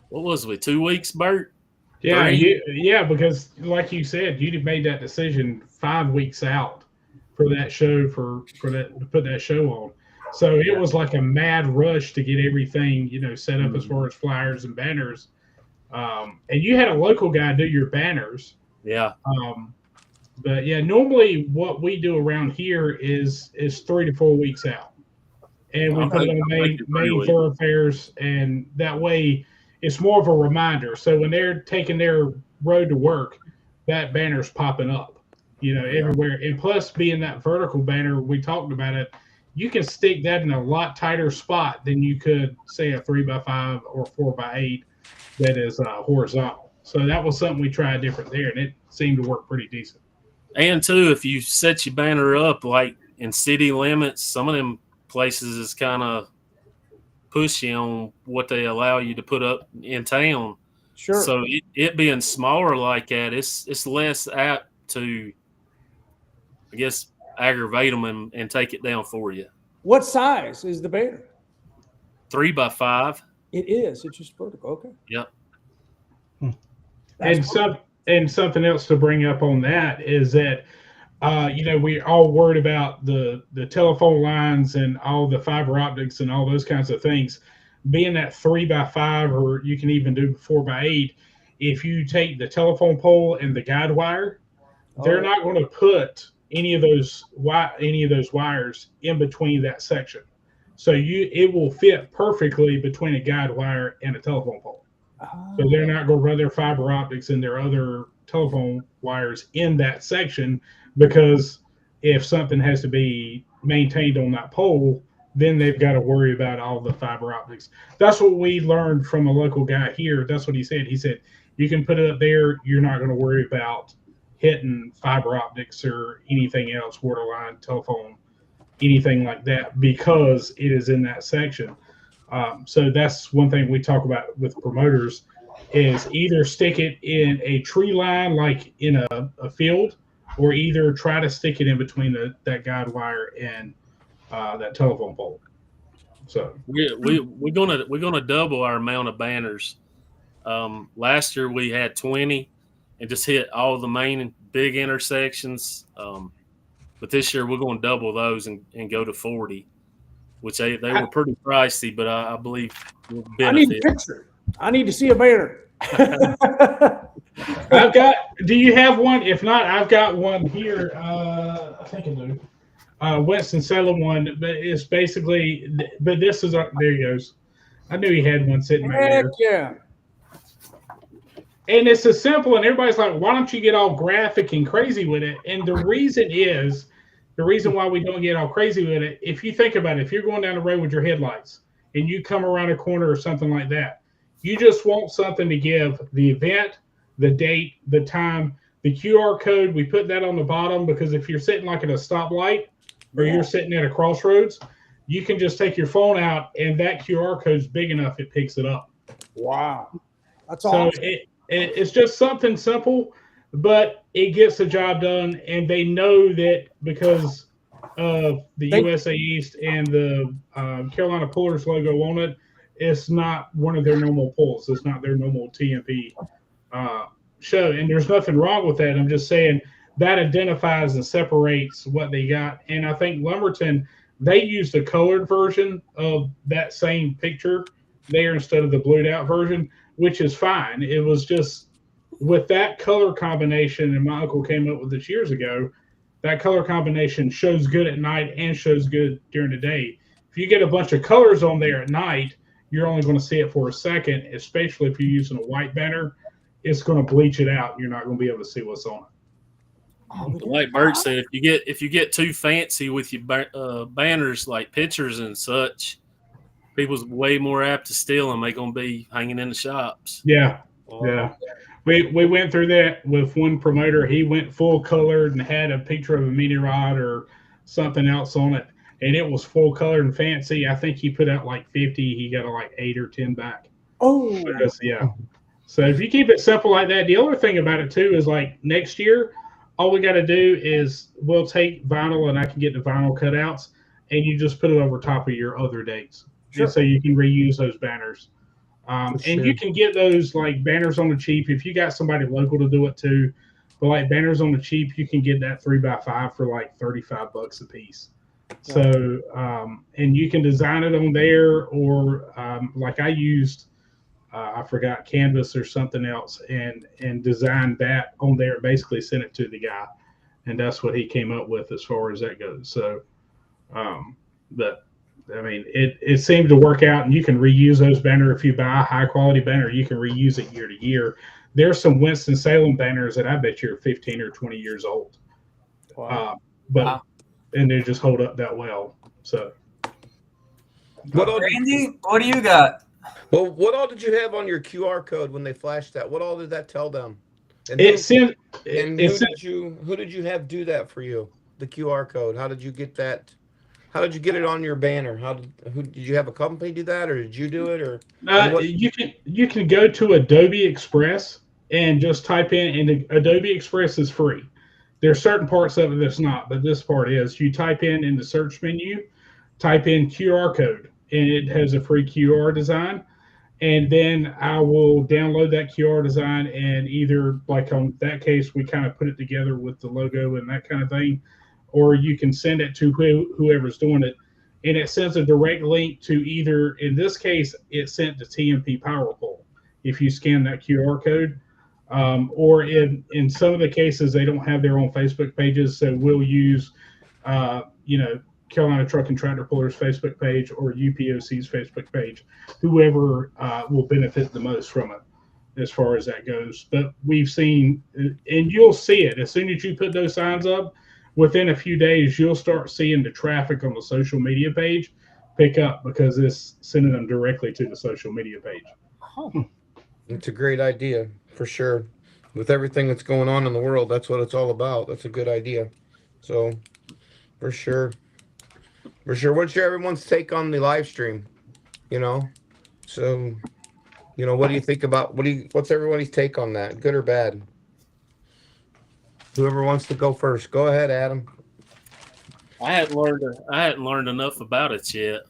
Speaker 7: What was we, 2 weeks, Bert?
Speaker 2: Yeah, because like you said, you'd have made that decision 5 weeks out for that show, to put that show on. So it was like a mad rush to get everything, set up as far as flyers and banners. And you had a local guy do your banners.
Speaker 7: Yeah.
Speaker 2: But yeah, normally what we do around here is 3 to 4 weeks out. And we put it on main thoroughfares, and that way it's more of a reminder. So when they're taking their road to work, that banner's popping up, everywhere. And plus, being that vertical banner, we talked about it, you can stick that in a lot tighter spot than you could, say, a 3x5 or 4x8 that is horizontal. So that was something we tried different there, and it seemed to work pretty decent. And
Speaker 7: too, if you set your banner up like in city limits, some of them places is kind of pushy on what they allow you to put up in town.
Speaker 6: Sure.
Speaker 7: So it being smaller like that, it's less apt to, I guess, aggravate them and take it down for you.
Speaker 6: What size is the banner?
Speaker 7: 3x5.
Speaker 6: It is. It's just vertical. Okay.
Speaker 7: Yep.
Speaker 2: And something else to bring up on that is that we're all worried about the telephone lines and all the fiber optics and all those kinds of things. Being that 3x5, or you can even do 4x8, if you take the telephone pole and the guide wire, they're not going to put any of those wires in between that section. So it will fit perfectly between a guide wire and a telephone pole. So they're not going to run their fiber optics and their other telephone wires in that section, because if something has to be maintained on that pole, then they've got to worry about all the fiber optics. That's what we learned from a local guy here. That's what he said. He said, you can put it up there. You're not going to worry about hitting fiber optics or anything else, waterline, telephone, anything like that, because it is in that section. So that's one thing we talk about with promoters, is either stick it in a tree line, like in a field, or either try to stick it in between that guide wire and that telephone pole. So
Speaker 7: we're gonna double our amount of banners. Last year we had 20 and just hit all the main big intersections. But this year we're going to double those and go to 40, which they were pretty pricey, but I believe will benefit.
Speaker 6: I need a picture. I need to see a banner.
Speaker 2: Do you have one? If not, I've got one here. I think I do. Winston-Salem one, but it's basically, but this is, there he goes. I knew he had one sitting right
Speaker 6: Heck
Speaker 2: there.
Speaker 6: yeah.
Speaker 2: And it's as simple, and everybody's like, why don't you get all graphic and crazy with it? And the reason why we don't get all crazy with it, if you think about it, if you're going down the road with your headlights and you come around a corner or something like that, you just want something to give the event, the date, the time, the QR code. We put that on the bottom because if you're sitting like at a stoplight or you're sitting at a crossroads, you can just take your phone out and that QR code's big enough, it picks it up.
Speaker 6: Wow. That's
Speaker 2: So
Speaker 6: awesome.
Speaker 2: it's just something simple, but it gets the job done. And they know that because of the USA East and the Carolina Pullers logo on it, it's not one of their normal pulls. It's not their normal TMP show. And there's nothing wrong with that. I'm just saying that identifies and separates what they got. And I think Lumberton, they used a colored version of that same picture there instead of the blued out version, which is fine. It was just with that color combination, and my uncle came up with this years ago, that color combination shows good at night and shows good during the day. If you get a bunch of colors on there at night, you're only going to see it for a second, especially if you're using a white banner. It's going to bleach it out. You're not going to be able to see what's on it.
Speaker 7: Like Bert said, if you get too fancy with your banners, like pictures and such, people's way more apt to steal them. They're going to be hanging in the shops.
Speaker 2: Yeah. We went through that with one promoter. He went full colored and had a picture of a mini rod or something else on it, and it was full colored and fancy. I think he put out like 50. He got like 8 or 10 back.
Speaker 6: Oh,
Speaker 2: So if you keep it simple like that, the other thing about it too is like next year, all we got to do is we'll take vinyl, and I can get the vinyl cutouts, and you just put it over top of your other dates, just so you can reuse those banners. And you can get those like banners on the cheap if you got somebody local to do it too. But like banners on the cheap, you can get that 3x5 for like $35 a piece. So and you can design it on there, or like I used, I forgot Canvas or something else, and designed that on there. Basically, sent it to the guy, and that's what he came up with as far as that goes. So, but I mean, it seemed to work out, and you can reuse those banners. If you buy a high quality banner, you can reuse it year to year. There's some Winston-Salem banners that I bet you're 15 or 20 years old.
Speaker 6: wow.
Speaker 2: And they just hold up that well. So,
Speaker 3: Randy, what do you got?
Speaker 4: Well, what all did you have on your QR code when they flashed that? What all did that tell them? And who did you have do that for you? The QR code. How did you get that? How did you get it on your banner? Did you have a company do that, or did you do it, or?
Speaker 2: You can go to Adobe Express and just type in, and Adobe Express is free. There are certain parts of it that's not, but this part is. You type in the search menu, type in QR code, and it has a free QR design. and then I will download that QR design, and either, like on that case, we kind of put it together with the logo and that kind of thing, or you can send it to whoever's doing it, and it sends a direct link to either, in this case, it's sent to TMP Power Pole if you scan that QR code, or in some of the cases they don't have their own Facebook pages, so we'll use Carolina Truck and Tractor Pullers Facebook page or UPOC's Facebook page, whoever will benefit the most from it as far as that goes. But we've seen, and you'll see it as soon as you put those signs up, within a few days, you'll start seeing the traffic on the social media page pick up because it's sending them directly to the social media page.
Speaker 4: It's a great idea for sure. With everything that's going on in the world, that's what it's all about. That's a good idea. So for sure. What's everyone's take on the live stream? So what do you think about what's everybody's take on that? Good or bad? Whoever wants to go first, go ahead, Adam.
Speaker 7: I hadn't learned enough about it yet.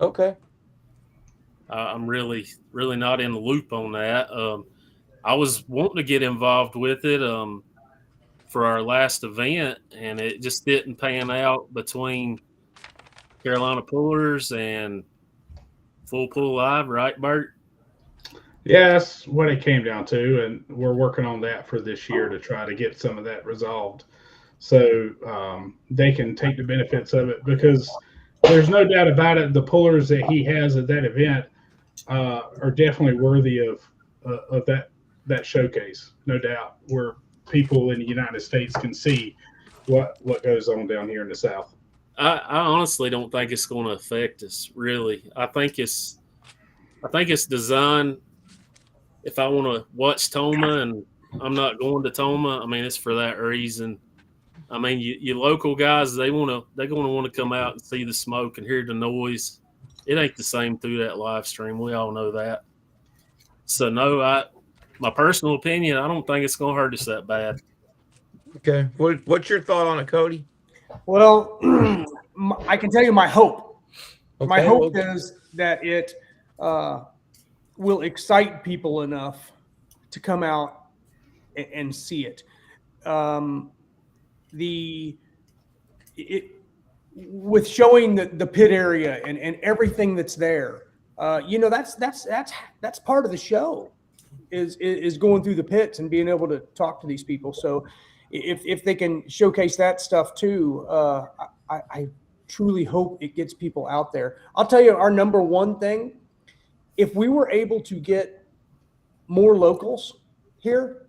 Speaker 4: Okay.
Speaker 7: I'm really not in the loop on that. I was wanting to get involved with it for our last event, and it just didn't pan out between Carolina Pullers and Full Pull Live, right, Bert?
Speaker 2: Yeah, that's what it came down to, and we're working on that for this year to try to get some of that resolved, so they can take the benefits of it. Because there's no doubt about it, the pullers that he has at that event are definitely worthy of that showcase, no doubt, where people in the United States can see what goes on down here in the South.
Speaker 7: I honestly don't think it's going to affect us, really. I think it's designed. If I want to watch Toma and I'm not going to Toma, I mean, it's for that reason. I mean, you local guys, they're going to want to come out and see the smoke and hear the noise. It ain't the same through that live stream. We all know that. So no, my personal opinion, I don't think it's going to hurt us that bad.
Speaker 4: Okay. What's your thought on it, Cody?
Speaker 6: Well, I can tell you my hope.
Speaker 4: Okay,
Speaker 6: My hope is that it will excite people enough to come out and see it. With showing the pit area and everything that's there, that's part of the show, is going through the pits and being able to talk to these people. So if they can showcase that stuff too, I truly hope it gets people out there. I'll tell you, our number one thing, if we were able to get more locals here,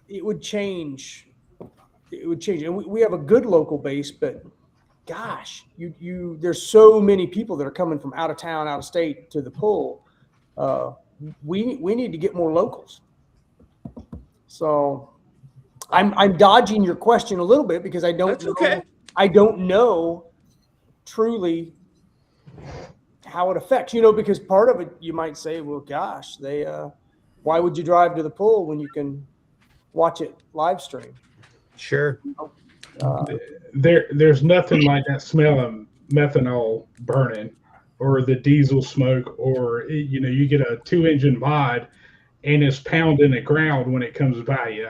Speaker 6: it would change. And we have a good local base, but gosh, there's so many people that are coming from out of town, out of state to the pull. We need to get more locals. So I'm dodging your question a little bit because I don't know.
Speaker 4: Okay.
Speaker 6: I don't know truly how it affects, because part of it, you might say, well, gosh, why would you drive to the pull when you can watch it live stream?
Speaker 4: Sure.
Speaker 2: There's nothing like that smell of methanol burning or the diesel smoke, or you get a 2-engine mod and it's pounding the ground when it comes by you.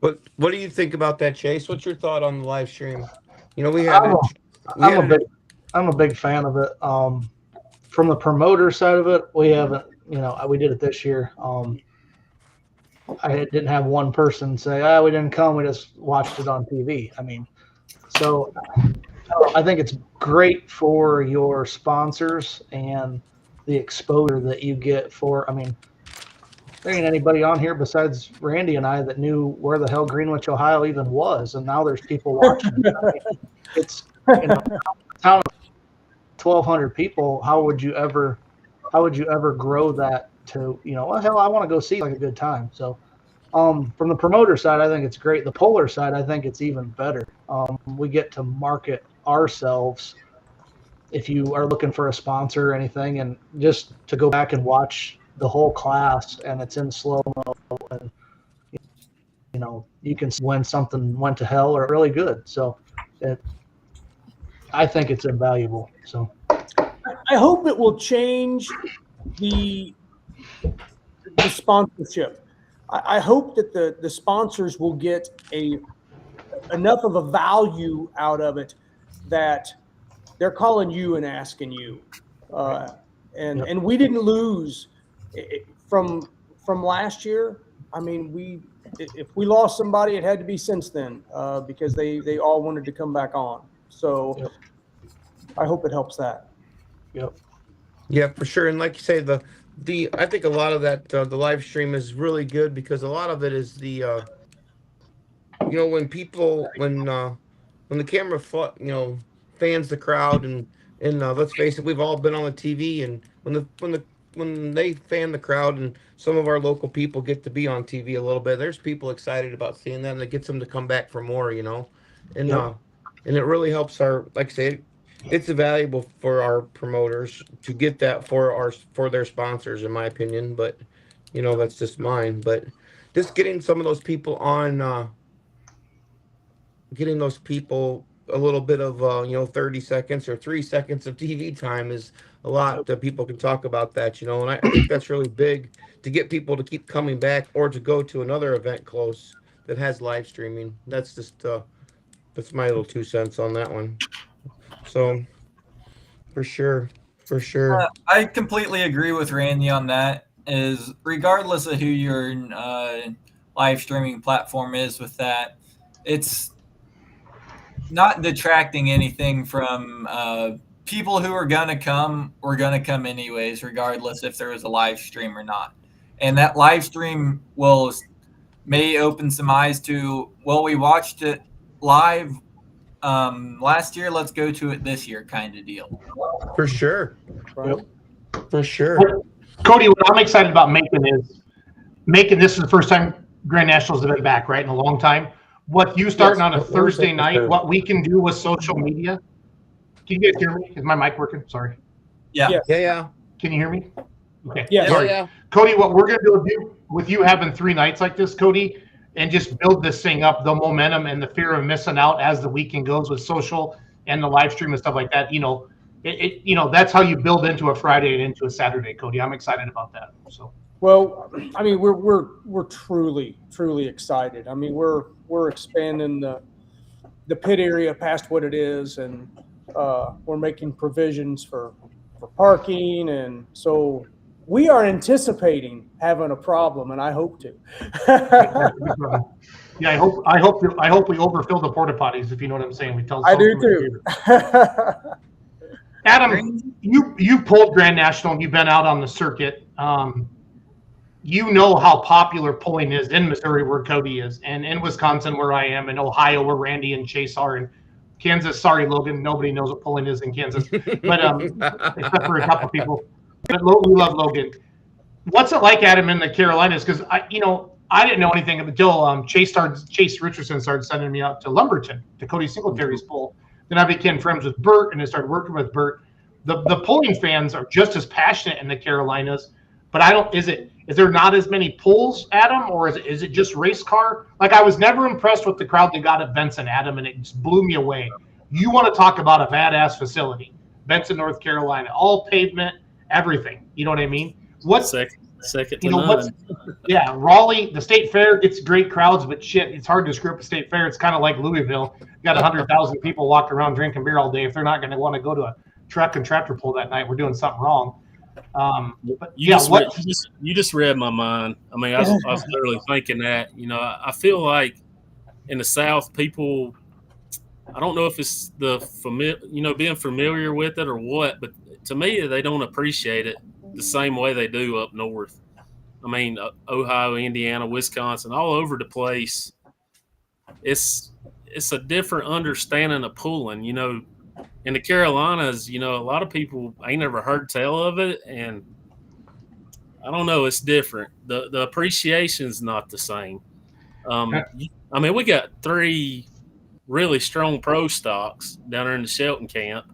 Speaker 4: What do you think about that, Chase? What's your thought on the live stream?
Speaker 5: I'm a big fan of it. From the promoter side of it, we haven't, we did it this year. I didn't have one person say, we didn't come, we just watched it on TV. I mean, so I think it's great for your sponsors and the exposure that you get for, there ain't anybody on here besides Randy and I that knew where the hell Greenwich, Ohio even was. And now there's people watching. It's, town of 1,200 people. How would you ever grow that to, hell, I want to go see like a good time. So from the promoter side, I think it's great. The puller side, I think it's even better. We get to market ourselves if you are looking for a sponsor or anything, and just to go back and watch the whole class and it's in slow-mo, and you can see when something went to hell or really good. So I think it's invaluable. So
Speaker 6: I hope it will change the sponsorship. I hope that the sponsors will get enough of a value out of it that they're calling you and asking you. And we didn't lose from last year. I mean, if we lost somebody, it had to be since then because they all wanted to come back on. So I hope it helps that.
Speaker 1: Yep.
Speaker 4: Yeah, for sure. And like you say, I think a lot of that the live stream is really good because a lot of it is the when the camera fans the crowd and let's face it, we've all been on the TV, and when they fan the crowd and some of our local people get to be on TV a little bit, there's people excited about seeing that, and it gets them to come back for more, and it really helps like I say, it's valuable for our promoters to get that for their sponsors, in my opinion. But that's just mine. But just getting some of those people on, getting those people a little bit of 30 seconds or 3 seconds of TV time is a lot that people can talk about that, and I think that's really big to get people to keep coming back or to go to another event close that has live streaming. That's just that's my little 2 cents on that one. So for sure.
Speaker 3: I completely agree with Randy on that. Is regardless of who your live streaming platform is with that, it's not detracting anything from people who are going to come anyways, regardless if there is a live stream or not. And that live stream may open some eyes to, well, we watched it live last year, let's go to it this year kind of deal.
Speaker 4: For sure.
Speaker 6: Right?
Speaker 4: For sure.
Speaker 1: Cody, what I'm excited about making this is the first time Grand Nationals have been back, right, in a long time. What you starting on a Thursday night, what we can do with social media. Can you guys hear me? Is my mic working? Sorry.
Speaker 3: Yeah.
Speaker 4: Yeah.
Speaker 1: Can you hear me? Okay.
Speaker 6: Yeah.
Speaker 1: Sorry.
Speaker 4: Yeah.
Speaker 1: Cody, what we're going to do with you having 3 nights like this, Cody, and just build this thing up, the momentum and the fear of missing out as the weekend goes with social and the live stream and stuff like that. That's how you build into a Friday and into a Saturday, Cody. I'm excited about that. So.
Speaker 6: Well, I mean, we're truly excited. I mean, we're expanding the pit area past what it is, and we're making provisions for parking, and so we are anticipating having a problem, and I hope to.
Speaker 1: Yeah, I hope we overfill the porta potties, if you know what I'm saying. We tell.
Speaker 6: I do too.
Speaker 1: Adam, you pulled Grand National and you've been out on the circuit. You know how popular pulling is in Missouri, where Cody is, and in Wisconsin, where I am, and Ohio, where Randy and Chase are, and Kansas. Sorry, Logan, nobody knows what pulling is in Kansas, but except for a couple people. But we love Logan. What's it like, Adam, in the Carolinas? Because I didn't know anything until Chase Richardson started sending me out to Lumberton to Cody Singletary's pull. Then I became friends with Bert, and I started working with Bert. The pulling fans are just as passionate in the Carolinas, but is there not as many pulls, Adam, or is it just race car? Like, I was never impressed with the crowd they got at Benson, Adam, and it just blew me away. You want to talk about a badass facility, Benson, North Carolina, all pavement, everything. You know what I mean? What's
Speaker 7: second to none.
Speaker 1: Yeah, Raleigh, the State Fair gets great crowds, but shit, it's hard to screw up a State Fair. It's kind of like Louisville. You got 100,000 people walking around drinking beer all day. If they're not going to want to go to a truck and tractor pull that night, we're doing something wrong. But
Speaker 7: you just read my mind. I mean, I was literally thinking that. I feel like in the South, people, I don't know if it's being familiar with it or what, but to me, they don't appreciate it the same way they do up north. I mean, Ohio, Indiana, Wisconsin, all over the place. It's a different understanding of pulling. In the Carolinas, a lot of people ain't never heard tell of it, and I don't know, it's different. The appreciation's not the same. I mean, we got 3 really strong pro stocks down there in the Shelton camp.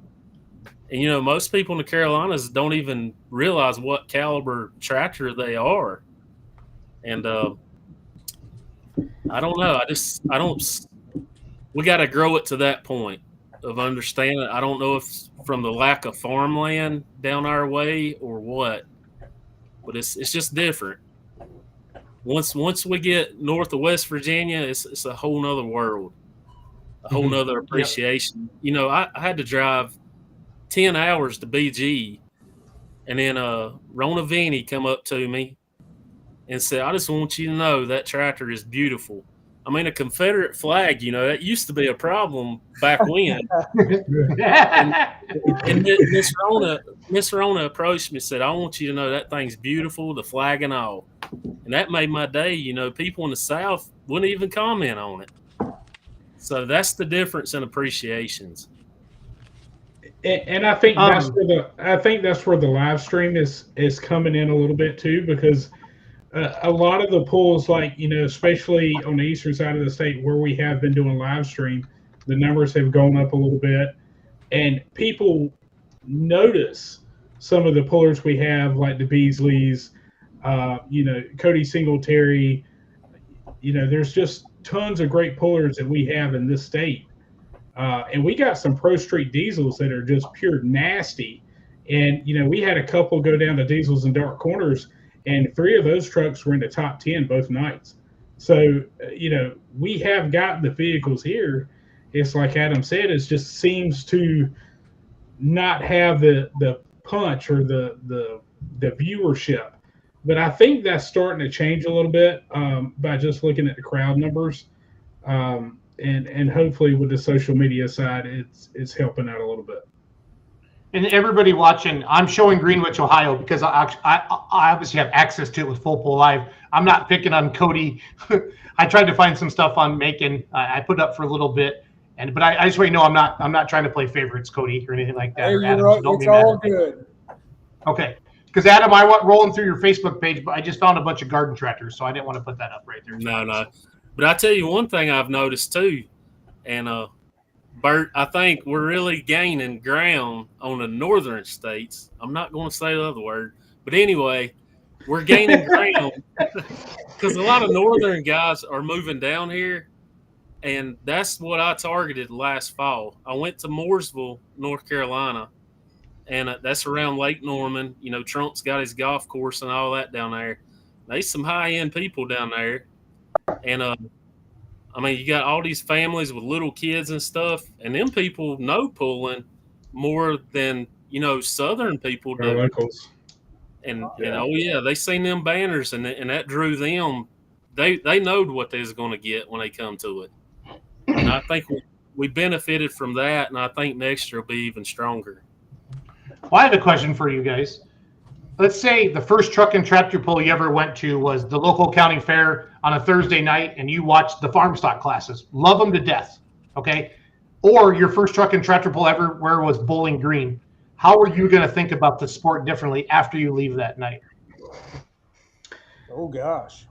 Speaker 7: And, most people in the Carolinas don't even realize what caliber tractor they are. And I don't know. We got to grow it to that point. of understanding. I don't know if it's from the lack of farmland down our way or what, but it's just different. Once we get north of West Virginia, it's a whole nother world, a whole nother appreciation. You know, I had to drive 10 hours to BG, and then Rona Vinny come up to me and said, "I just want you to know that tractor is beautiful." I mean, a Confederate flag, you know, that used to be a problem back when. And Miss Rona approached me and said, "I want you to know that thing's beautiful, the flag and all." And that made my day. You know, people in the South wouldn't even comment on it. So that's the difference in appreciations.
Speaker 2: And I think that's where the live stream is coming in a little bit too, because a lot of the pools, like, you know, especially on the eastern side of the state where we have been doing live stream, the numbers have gone up a little bit, and people notice some of the pullers we have, like the Beasleys, you know, Cody Singletary. You know, there's just tons of great pullers that we have in this state. And we got some Pro Street diesels that are just pure nasty. And, you know, we had a couple go down to diesels in dark corners, and 3 of those trucks were in the top 10 both nights. So, you know, we have got the vehicles here. It's like Adam said, it just seems to not have the punch or the viewership. But I think that's starting to change a little bit by just looking at the crowd numbers. And hopefully with the social media side, it's helping out a little bit.
Speaker 1: And everybody watching, I'm showing Greenwich, Ohio, because I obviously have access to it with Full Pull Live. I'm not picking on Cody. I tried to find some stuff on Macon. I put up for a little bit, but I just want you to know I'm not trying to play favorites, Cody, or anything like that.
Speaker 6: Hey,
Speaker 1: Or Adam,
Speaker 6: right.
Speaker 1: so don't
Speaker 6: It's
Speaker 1: be mad
Speaker 6: all
Speaker 1: at me.
Speaker 6: good.
Speaker 1: Okay, because Adam, I went rolling through your Facebook page, but I just found a bunch of garden tractors, so I didn't want to put that up right there.
Speaker 7: No. But I tell you one thing I've noticed too, and Bert, I think we're really gaining ground on the northern states. I'm not going to say the other word, but anyway, we're gaining ground because a lot of northern guys are moving down here, and that's what I targeted last fall. I went to Mooresville, North Carolina, and that's around Lake Norman. You know, Trump's got his golf course and all that down there. There's some high-end people down there, and I mean, you got all these families with little kids and stuff, and them people know pulling more than, you know, Southern people
Speaker 2: Our
Speaker 7: do.
Speaker 2: locals.
Speaker 7: And oh yeah, they seen them banners, and that drew them. They knowed what they was going to get when they come to it. And I think we benefited from that, and I think next year will be even stronger.
Speaker 1: Well, I have a question for you guys. Let's say the first truck and tractor pull you ever went to was the local county fair on a Thursday night, and you watched the farm stock classes. Love them to death, okay? Or your first truck and tractor pull ever where was Bowling Green. How are you going to think about the sport differently after you leave that night?
Speaker 6: Oh gosh.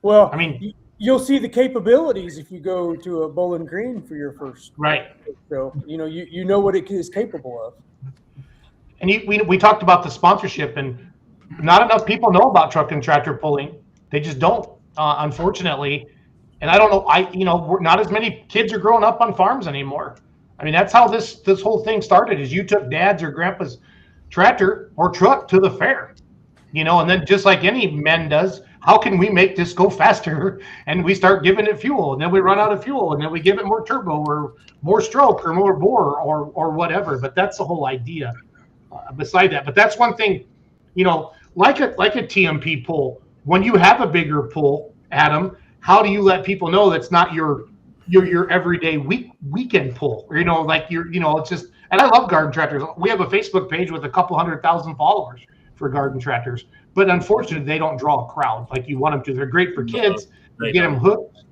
Speaker 6: Well,
Speaker 1: I mean,
Speaker 6: you'll see the capabilities if you go to a Bowling Green for your first.
Speaker 1: right.
Speaker 6: So you know what it is capable of.
Speaker 1: And we talked about the sponsorship, and not enough people know about truck and tractor pulling. They just don't, unfortunately. And I don't know. Not as many kids are growing up on farms anymore. I mean, that's how this whole thing started. Is you took dad's or grandpa's tractor or truck to the fair, and then just like any men does, how can we make this go faster? And we start giving it fuel, and then we run out of fuel, and then we give it more turbo or more stroke or more bore or whatever. But that's the whole idea. Beside that, but that's one thing, like a TMP pull. When you have a bigger pull, Adam, how do you let people know that's not your everyday weekend pull? Or, it's just. And I love garden tractors. We have a Facebook page with a couple 100,000 followers for garden tractors, but unfortunately, they don't draw a crowd like you want them to. They're great for kids. You get them hooked,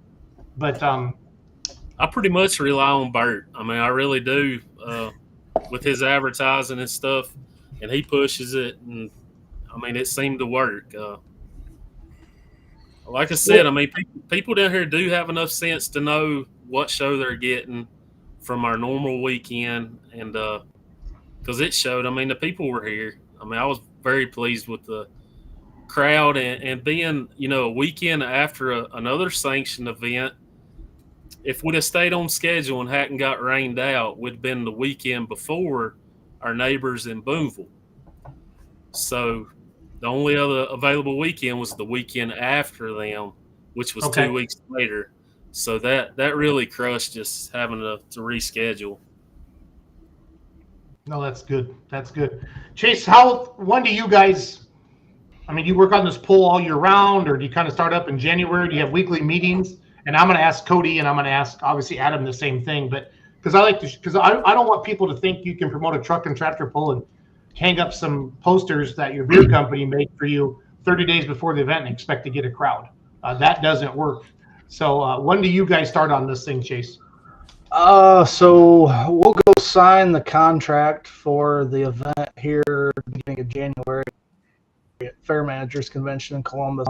Speaker 1: but
Speaker 7: I pretty much rely on Bert. I mean, I really do. With his advertising and stuff, and he pushes it, and I mean, it seemed to work. Like I said, I mean, people down here do have enough sense to know what show they're getting from our normal weekend, and because it showed. I mean, the people were here. I mean, I was very pleased with the crowd, and being, a weekend after another sanctioned event, if we'd have stayed on schedule and hadn't got rained out, we'd been the weekend before our neighbors in Boonville. So the only other available weekend was the weekend after them, which was
Speaker 1: Okay.
Speaker 7: 2 weeks later. So that really crushed us having to reschedule.
Speaker 1: No, that's good. That's good. Chase, when do you guys, I mean, you work on this poll all year round, or do you kind of start up in January? Do you have weekly meetings? And I'm going to ask Cody, and I'm going to ask, obviously, Adam the same thing. But because I don't want people to think you can promote a truck and tractor pull and hang up some posters that your beer company made for you 30 days before the event and expect to get a crowd. That doesn't work. So when do you guys start on this thing, Chase?
Speaker 5: So we'll go sign the contract for the event here beginning of January at Fair Managers Convention in Columbus.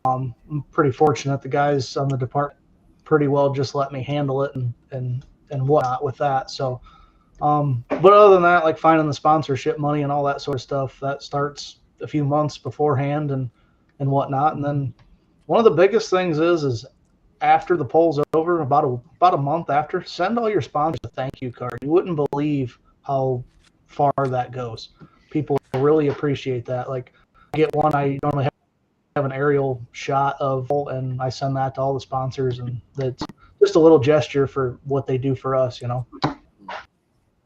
Speaker 5: I'm pretty fortunate. The guys on the department pretty well just let me handle it and whatnot with that. So, but other than that, like finding the sponsorship money and all that sort of stuff, that starts a few months beforehand and whatnot. And then one of the biggest things is after the poll's over, about a month after, send all your sponsors a thank you card. You wouldn't believe how far that goes. People really appreciate that. Like, I get one, I normally have an aerial shot of, and I send that to all the sponsors, and that's just a little gesture for what they do for us, you know.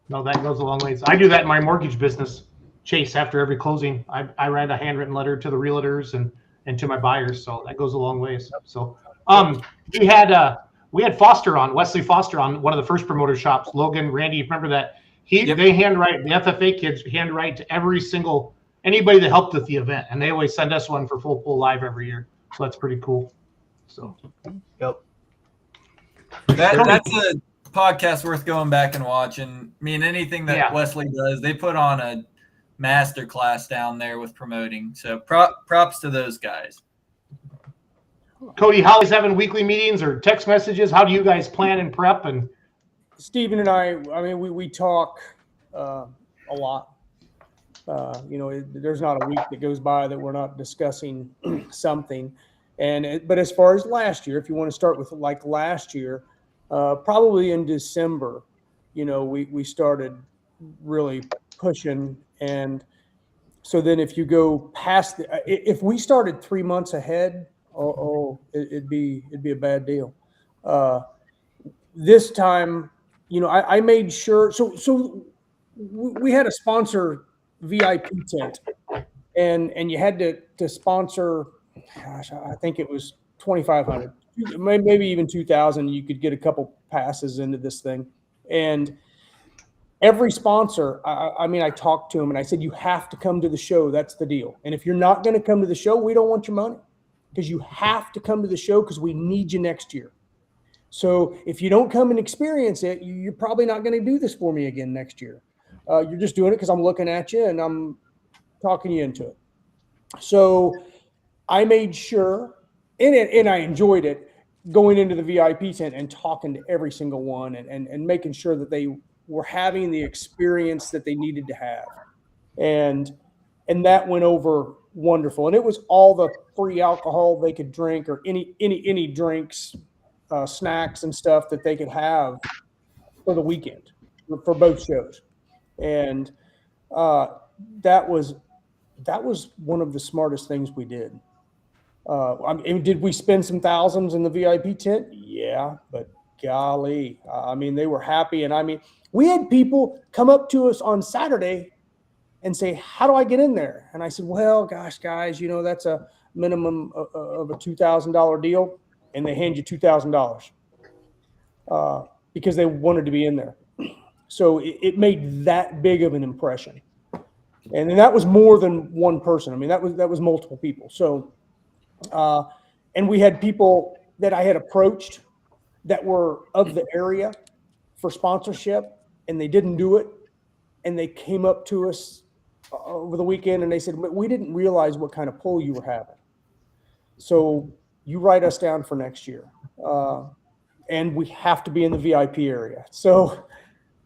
Speaker 1: No, that goes a long ways. I do that in my mortgage business, Chase. After every closing, I write a handwritten letter to the realtors and to my buyers. So that goes a long ways. So we had Foster on, Wesley Foster on, one of the first promoter shops. Logan, Randy, remember that? They handwrite, the FFA kids handwrite to every single anybody that helped with the event, and they always send us one for Full Pull Live every year. So that's pretty cool. So,
Speaker 5: Yep.
Speaker 3: That's a podcast worth going back and watching. I mean, anything that
Speaker 1: Yeah.
Speaker 3: Wesley does, they put on a master class down there with promoting. So props to those guys.
Speaker 1: Cody, how is having weekly meetings or text messages? How do you guys plan and prep? And
Speaker 6: Stephen and I mean, we talk a lot. There's not a week that goes by that we're not discussing something. But as far as last year, if you want to start with like last year, probably in December, we started really pushing. And so then if you go past if we started 3 months ahead, it'd be a bad deal. This time, I made sure. So we had a sponsor VIP tent, and you had to sponsor. Gosh, I think it was 2,500, maybe even 2,000. You could get a couple passes into this thing, and every sponsor. I talked to him and I said, you have to come to the show. That's the deal. And if you're not going to come to the show, we don't want your money, because you have to come to the show because we need you next year. So if you don't come and experience it, you're probably not going to do this for me again next year. You're just doing it because I'm looking at you and I'm talking you into it. So I made sure, and I enjoyed it, going into the VIP tent and talking to every single one and making sure that they were having the experience that they needed to have. And that went over wonderful. And it was all the free alcohol they could drink, or any drinks, snacks and stuff that they could have for the weekend for both shows. And that was one of the smartest things we did. Did we spend some thousands in the VIP tent? Yeah, but golly, they were happy. And we had people come up to us on Saturday and say, how do I get in there? And I said, well, gosh, guys, that's a minimum of a $2,000 deal. And they hand you $2,000 because they wanted to be in there. So it made that big of an impression. And that was more than one person. That was multiple people. So, and we had people that I had approached that were of the area for sponsorship, and they didn't do it. And they came up to us over the weekend and they said, we didn't realize what kind of pull you were having. So you write us down for next year. And we have to be in the VIP area. So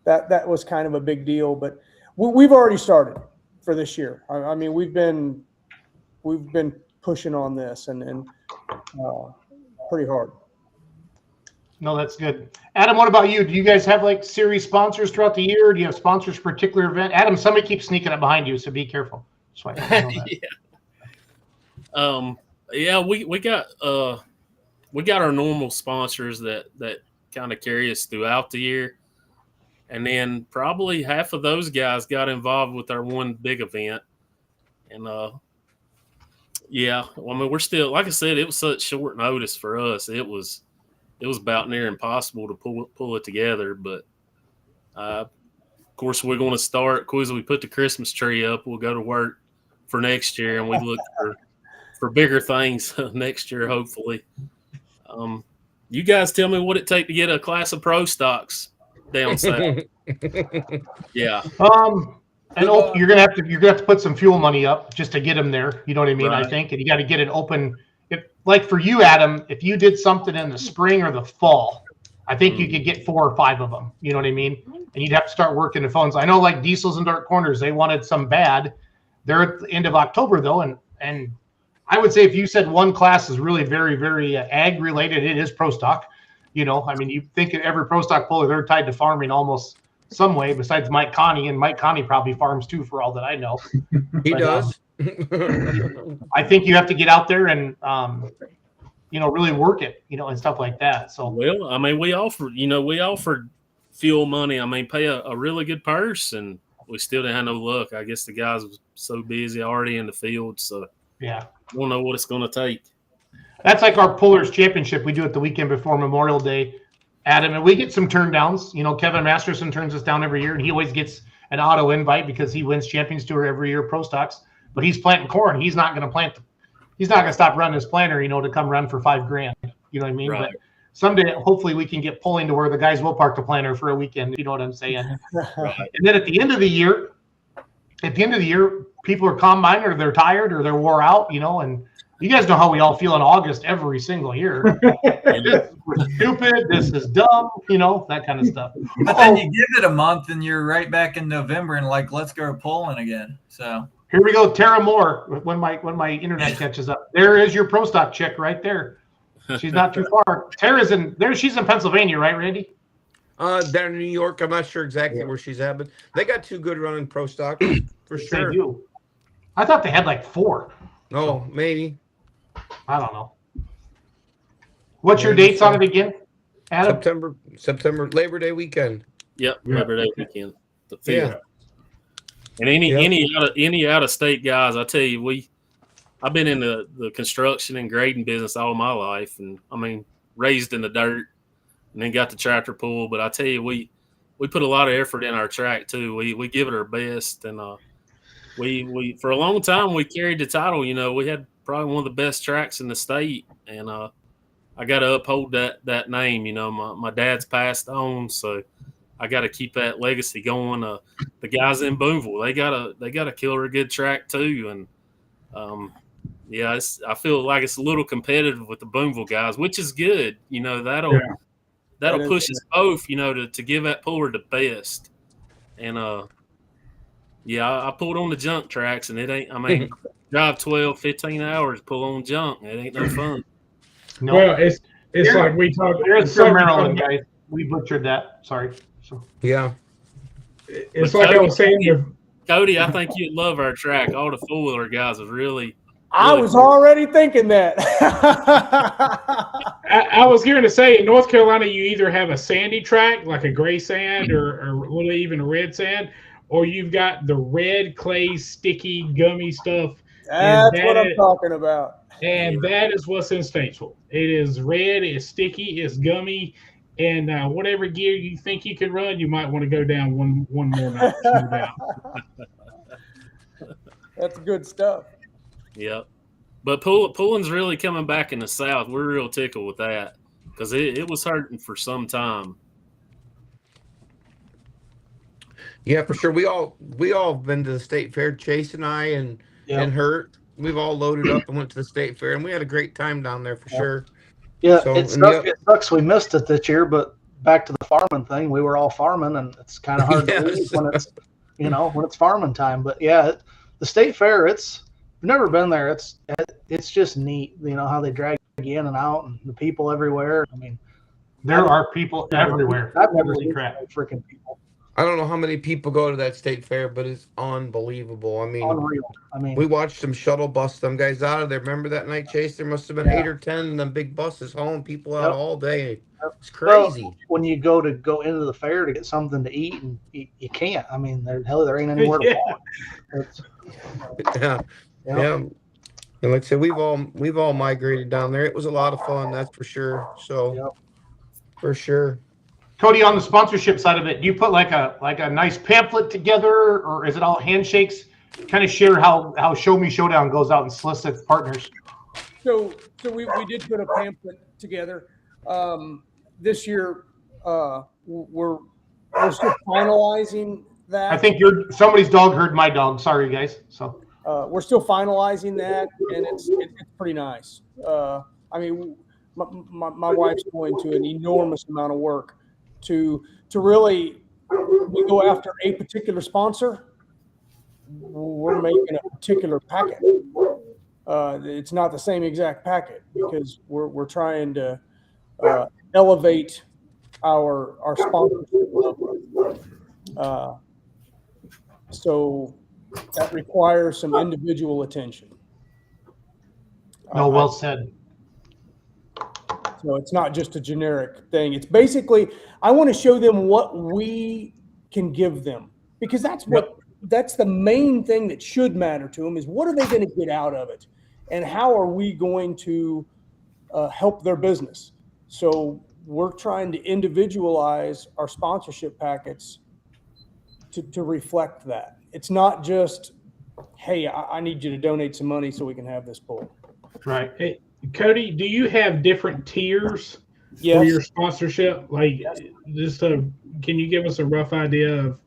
Speaker 6: that was kind of a big deal, but we've already started for this year. We've been pushing on this and pretty hard.
Speaker 1: No, that's good. Adam, what about you? Do you guys have like series sponsors throughout the year? Do you have sponsors for a particular event? Adam, somebody keeps sneaking up behind you, so be careful. So I know that.
Speaker 7: Yeah, we got our normal sponsors that kind of carry us throughout the year, and then probably half of those guys got involved with our one big event, and yeah, well, I mean, we're still, like I said, it was such short notice for us. It was about near impossible to pull it together, but of course we're going to start. As we put the Christmas tree up, we'll go to work for next year, and we look for bigger things next year, hopefully. You guys tell me what it take to get a class of pro stocks down south. Yeah.
Speaker 1: And you're gonna have to put some fuel money up just to get them there. You know what I mean?
Speaker 7: Right.
Speaker 1: I think, and you got to get it open. If like for you, Adam, if you did something in the spring or the fall, I think you could get 4 or 5 of them. You know what I mean? And you'd have to start working the phones. I know, like Diesels and Dark Corners, they wanted some bad. They're at the end of October though, and I would say if you said one class is really very, very ag related, it is pro stock. You know, I mean, you think of every pro stock puller, they're tied to farming almost some way besides Mike Connie, and Mike Connie probably farms too, for all that I know.
Speaker 4: He
Speaker 1: But,
Speaker 4: does.
Speaker 1: I think you have to get out there and, really work it, and stuff like that. So,
Speaker 7: Well, I mean, we offered fuel money. I mean, pay a really good purse, and we still didn't have no luck. I guess the guys was so busy already in the field, so
Speaker 1: yeah.
Speaker 7: I don't know what it's going to take.
Speaker 1: That's like our Pullers Championship we do it the weekend before Memorial Day, Adam, and we get some turn downs. Kevin Masterson turns us down every year, and he always gets an auto invite because he wins Champions Tour every year, pro stocks. But he's planting corn. He's not going to he's not going to stop running his planter, to come run for $5,000. You know what I mean?
Speaker 7: Right.
Speaker 1: But someday, hopefully, we can get pulling to where the guys will park the planter for a weekend. You know what I'm saying?
Speaker 7: Right.
Speaker 1: And then at the end of the year, people are combined or they're tired or they're wore out, and you guys know how we all feel in August every single year. We're stupid. This is dumb, that kind of stuff.
Speaker 3: But then you give it a month and you're right back in November and let's go pulling again. So
Speaker 1: here we go. Tara Moore, when my internet catches up. There is your pro stock chick right there. She's not too far. Tara's in there. She's in Pennsylvania, right, Randy?
Speaker 4: Down in New York. I'm not sure exactly where she's at, but they got 2 good running pro stocks for
Speaker 1: They
Speaker 4: sure.
Speaker 1: do. I thought they had like 4.
Speaker 4: Oh, maybe.
Speaker 1: I don't know. What's your
Speaker 4: Maybe
Speaker 1: dates
Speaker 4: so.
Speaker 1: on it again, Adam?
Speaker 4: September Labor Day weekend.
Speaker 7: Yep, Labor Day weekend.
Speaker 4: Yeah.
Speaker 7: And any out of state guys, I tell you, I've been in the construction and grading business all my life, and I mean, raised in the dirt, and then got the tractor pull. But I tell you, we put a lot of effort in our track too. We give it our best, and we for a long time we carried the title. We had probably one of the best tracks in the state, and I got to uphold that name. My dad's passed on, so I got to keep that legacy going. The guys in Boonville, they got a killer good track too, and I feel like it's a little competitive with the Boonville guys, which is good. That'll push us both, to give that puller the best. And I pulled on the junk tracks, and it ain't. I mean, drive 12, 15 hours, pull on junk. It ain't no fun.
Speaker 1: No.
Speaker 2: Well, it's like we talked.
Speaker 1: There's from Maryland, guys. We butchered that. Sorry. So.
Speaker 2: Yeah. It's like I was saying.
Speaker 7: Cody, I think you'd love our track. All the four-wheeler guys was really.
Speaker 6: I was already thinking that.
Speaker 2: I was going to say, in North Carolina, you either have a sandy track, like a gray sand or a little even a red sand, or you've got the red clay, sticky, gummy stuff.
Speaker 6: That's what I'm talking about.
Speaker 2: And that is what's in Statesville. It is red, it's sticky, it's gummy, and whatever gear you think you can run, you might want to go down one more notch.
Speaker 6: That's good stuff.
Speaker 7: Yep. But pulling's really coming back in the South. We're real tickled with that because it was hurting for some time.
Speaker 4: Yeah, for sure. We all been to the state fair. Chase and I and Hurt. We've all loaded up and went to the state fair, and we had a great time down there for sure.
Speaker 5: Yeah,
Speaker 4: So,
Speaker 5: it sucks we missed it this year, but back to the farming thing, we were all farming, and it's kind of hard to leave when it's when it's farming time. But yeah, the state fair, I've never been there. It's just neat, how they drag you in and out, and the people everywhere. I mean,
Speaker 1: There are people everywhere.
Speaker 5: I've never
Speaker 1: Holy
Speaker 5: seen
Speaker 1: crap.
Speaker 5: so freaking people.
Speaker 4: I don't know how many people go to that state fair, but it's unbelievable. I mean,
Speaker 5: Unreal. I mean,
Speaker 4: we watched them shuttle bus them guys out of there. Remember that night, Chase? There must have been
Speaker 5: Yeah.
Speaker 4: 8 or 10 of them big buses hauling people out
Speaker 5: Yep.
Speaker 4: all day. It's
Speaker 5: Well,
Speaker 4: crazy.
Speaker 5: when you go into the fair to get something to eat, and you can't. I mean, there ain't anywhere to
Speaker 2: Yeah.
Speaker 5: walk. It's,
Speaker 4: Yeah.
Speaker 5: you know,
Speaker 4: Yeah. And like I said, we've all migrated down there. It was a lot of fun, that's for sure. So
Speaker 5: Yep.
Speaker 4: for sure.
Speaker 1: Cody, on the sponsorship side of it, do you put like a nice pamphlet together, or is it all handshakes? Kind of share how Show Me Showdown goes out and solicits partners.
Speaker 6: So we did put a pamphlet together. This year, we're still finalizing that.
Speaker 1: I think somebody's dog heard my dog. Sorry, guys. So
Speaker 6: We're still finalizing that, and it's pretty nice. I mean, my wife's going to an enormous amount of work to really, we go after a particular sponsor. We're making a particular packet. It's not the same exact packet because we're trying to elevate our sponsorship level. So that requires some individual attention.
Speaker 1: no, well said.
Speaker 6: So it's not just a generic thing. It's basically, I want to show them what we can give them, because that's the main thing that should matter to them, is what are they going to get out of it, and how are we going to help their business. So we're trying to individualize our sponsorship packets to reflect that. It's not just, hey, I need you to donate some money so we can have this pool.
Speaker 1: Right.
Speaker 2: Hey, Cody, do you have different tiers for
Speaker 6: Yes.
Speaker 2: your sponsorship? Like, can you give us a rough idea of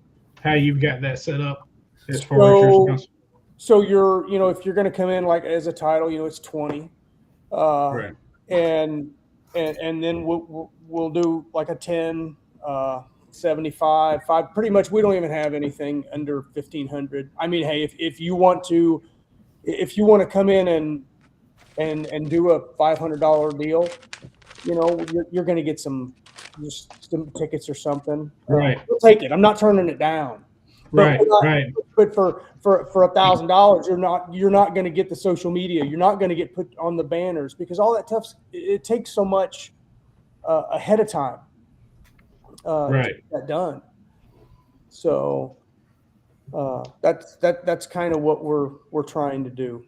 Speaker 2: how you've got that set up as far as your sponsor?
Speaker 6: So if you're going to come in like as a title, it's 20,
Speaker 2: Right.
Speaker 6: and then we'll do like a 10, 75, 5. Pretty much, we don't even have anything under 1,500. I mean, hey, if you want to come in and do a $500 deal, you're going to get some tickets or something.
Speaker 2: Right.
Speaker 6: We'll take it. I'm not turning it down.
Speaker 2: Right.
Speaker 6: But we're not-
Speaker 2: Right.
Speaker 6: But for $1,000, you're not going to get the social media. You're not going to get put on the banners, because all that stuff, it takes so much ahead of time
Speaker 2: Right.
Speaker 6: to get that done. So that's kind of what we're trying to do.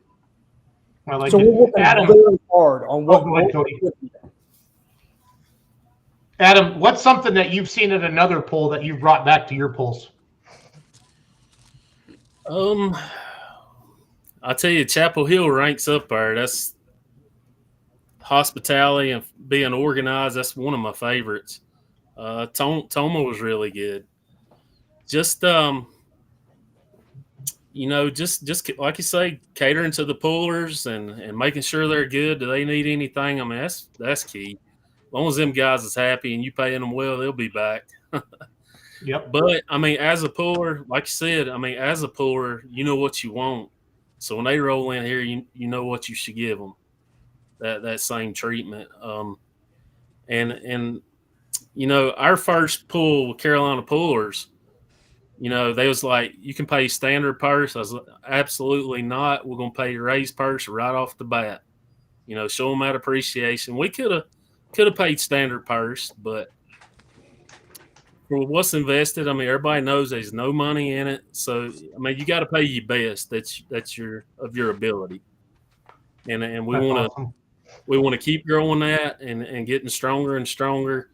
Speaker 1: I like
Speaker 6: So
Speaker 1: it.
Speaker 6: we're working
Speaker 1: Adam,
Speaker 6: very hard on what.
Speaker 1: go ahead, Cody. Adam, what's something that you've seen at another poll that you've brought back to your polls?
Speaker 7: I tell you, Chapel Hill ranks up there. That's hospitality and being organized. That's one of my favorites. Toma was really good. Just just like you say, catering to the pullers and making sure they're good. Do they need anything? I mean, that's key. As long as them guys is happy and you paying them well, they'll be back.
Speaker 1: Yep.
Speaker 7: But I mean, as a puller, like you said, you know what you want. So when they roll in here, you know what you should give them. That same treatment. And our first pull with Carolina Pullers, they was like, you can pay standard purse. I was like, absolutely not. We're gonna pay your raised purse right off the bat. Show them that appreciation. We could have paid standard purse, but for what's invested, I mean, everybody knows there's no money in it. So, I mean, you got to pay your best. That's your ability. And we
Speaker 1: That's
Speaker 7: want to
Speaker 1: awesome.
Speaker 7: we want to keep growing that and getting stronger and stronger.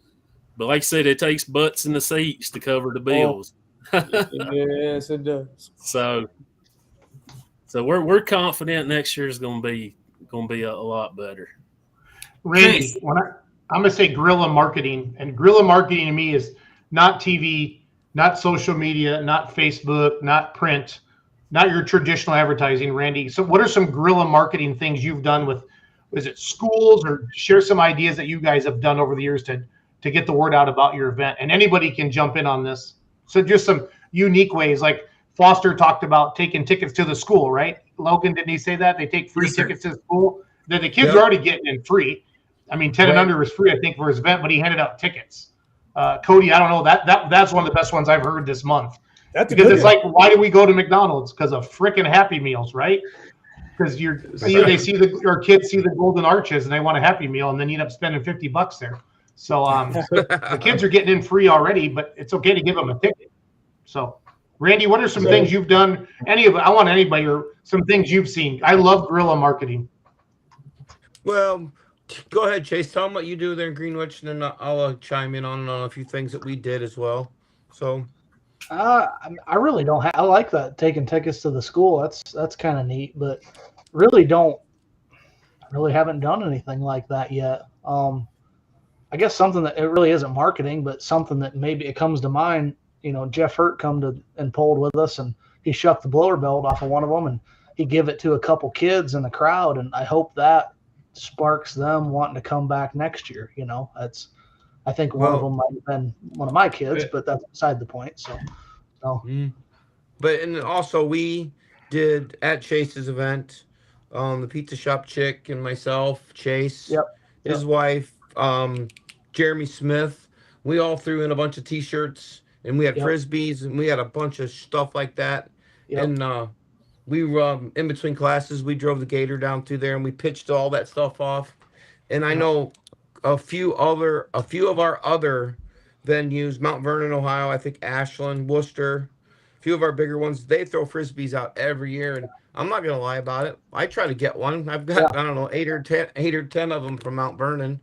Speaker 7: But like I said, it takes butts in the seats to cover the bills.
Speaker 6: Yes, it does.
Speaker 7: So we're confident next year is going to be a lot better.
Speaker 1: Randy, I'm going to say guerrilla marketing, and guerrilla marketing to me is not TV, not social media, not Facebook, not print, not your traditional advertising, Randy. So what are some guerrilla marketing things you've done with, is it schools, or share some ideas that you guys have done over the years to get the word out about your event? And anybody can jump in on this. So just some unique ways, like Foster talked about taking tickets to the school, right? Logan, didn't he say that? They take free
Speaker 3: Yes, sir.
Speaker 1: tickets to the school that the kids
Speaker 4: Yep.
Speaker 1: are already getting in free. I mean, 10 and
Speaker 4: Right.
Speaker 1: under was free, I think, for his event, but he handed out tickets. Cody, I don't know. That's one of the best ones I've heard this month.
Speaker 6: That's a
Speaker 1: Because
Speaker 6: good
Speaker 1: it's
Speaker 6: one.
Speaker 1: like, why do we go to McDonald's? Because of freaking Happy Meals, right? Because they see our kids see the golden arches and they want a Happy Meal, and then you end up spending $50 there. So the kids are getting in free already, but it's okay to give them a ticket. So, Randy, what are some things you've done? I want anybody or some things you've seen. I love guerrilla marketing.
Speaker 4: Well, go ahead, Chase. Tell them what you do there in Greenwich, and then I'll chime in on a few things that we did as well. So,
Speaker 5: I really don't. I like that taking tickets to the school. That's kind of neat, but really haven't done anything like that yet. I guess something that it really isn't marketing, but something that maybe it comes to mind. You know, Jeff Hurt come and pulled with us, and he shucked the blower belt off of one of them, and he give it to a couple kids in the crowd, and I hope that sparks them wanting to come back next year. You know, I think one of them might have been one of my kids, but that's beside the point. So.
Speaker 4: But and also we did at Chase's event, the pizza shop chick and myself, Chase, his wife, Jeremy Smith. We all threw in a bunch of T-shirts, and we had frisbees, and we had a bunch of stuff like that. And we in between classes, we drove the Gator down through there, and we pitched all that stuff off. And I know a few of our other venues, Mount Vernon, Ohio, I think Ashland, Worcester, a few of our bigger ones, they throw frisbees out every year, and I'm not gonna lie about it. I try to get one. I've got I don't know 8 or 10 of them from Mount Vernon,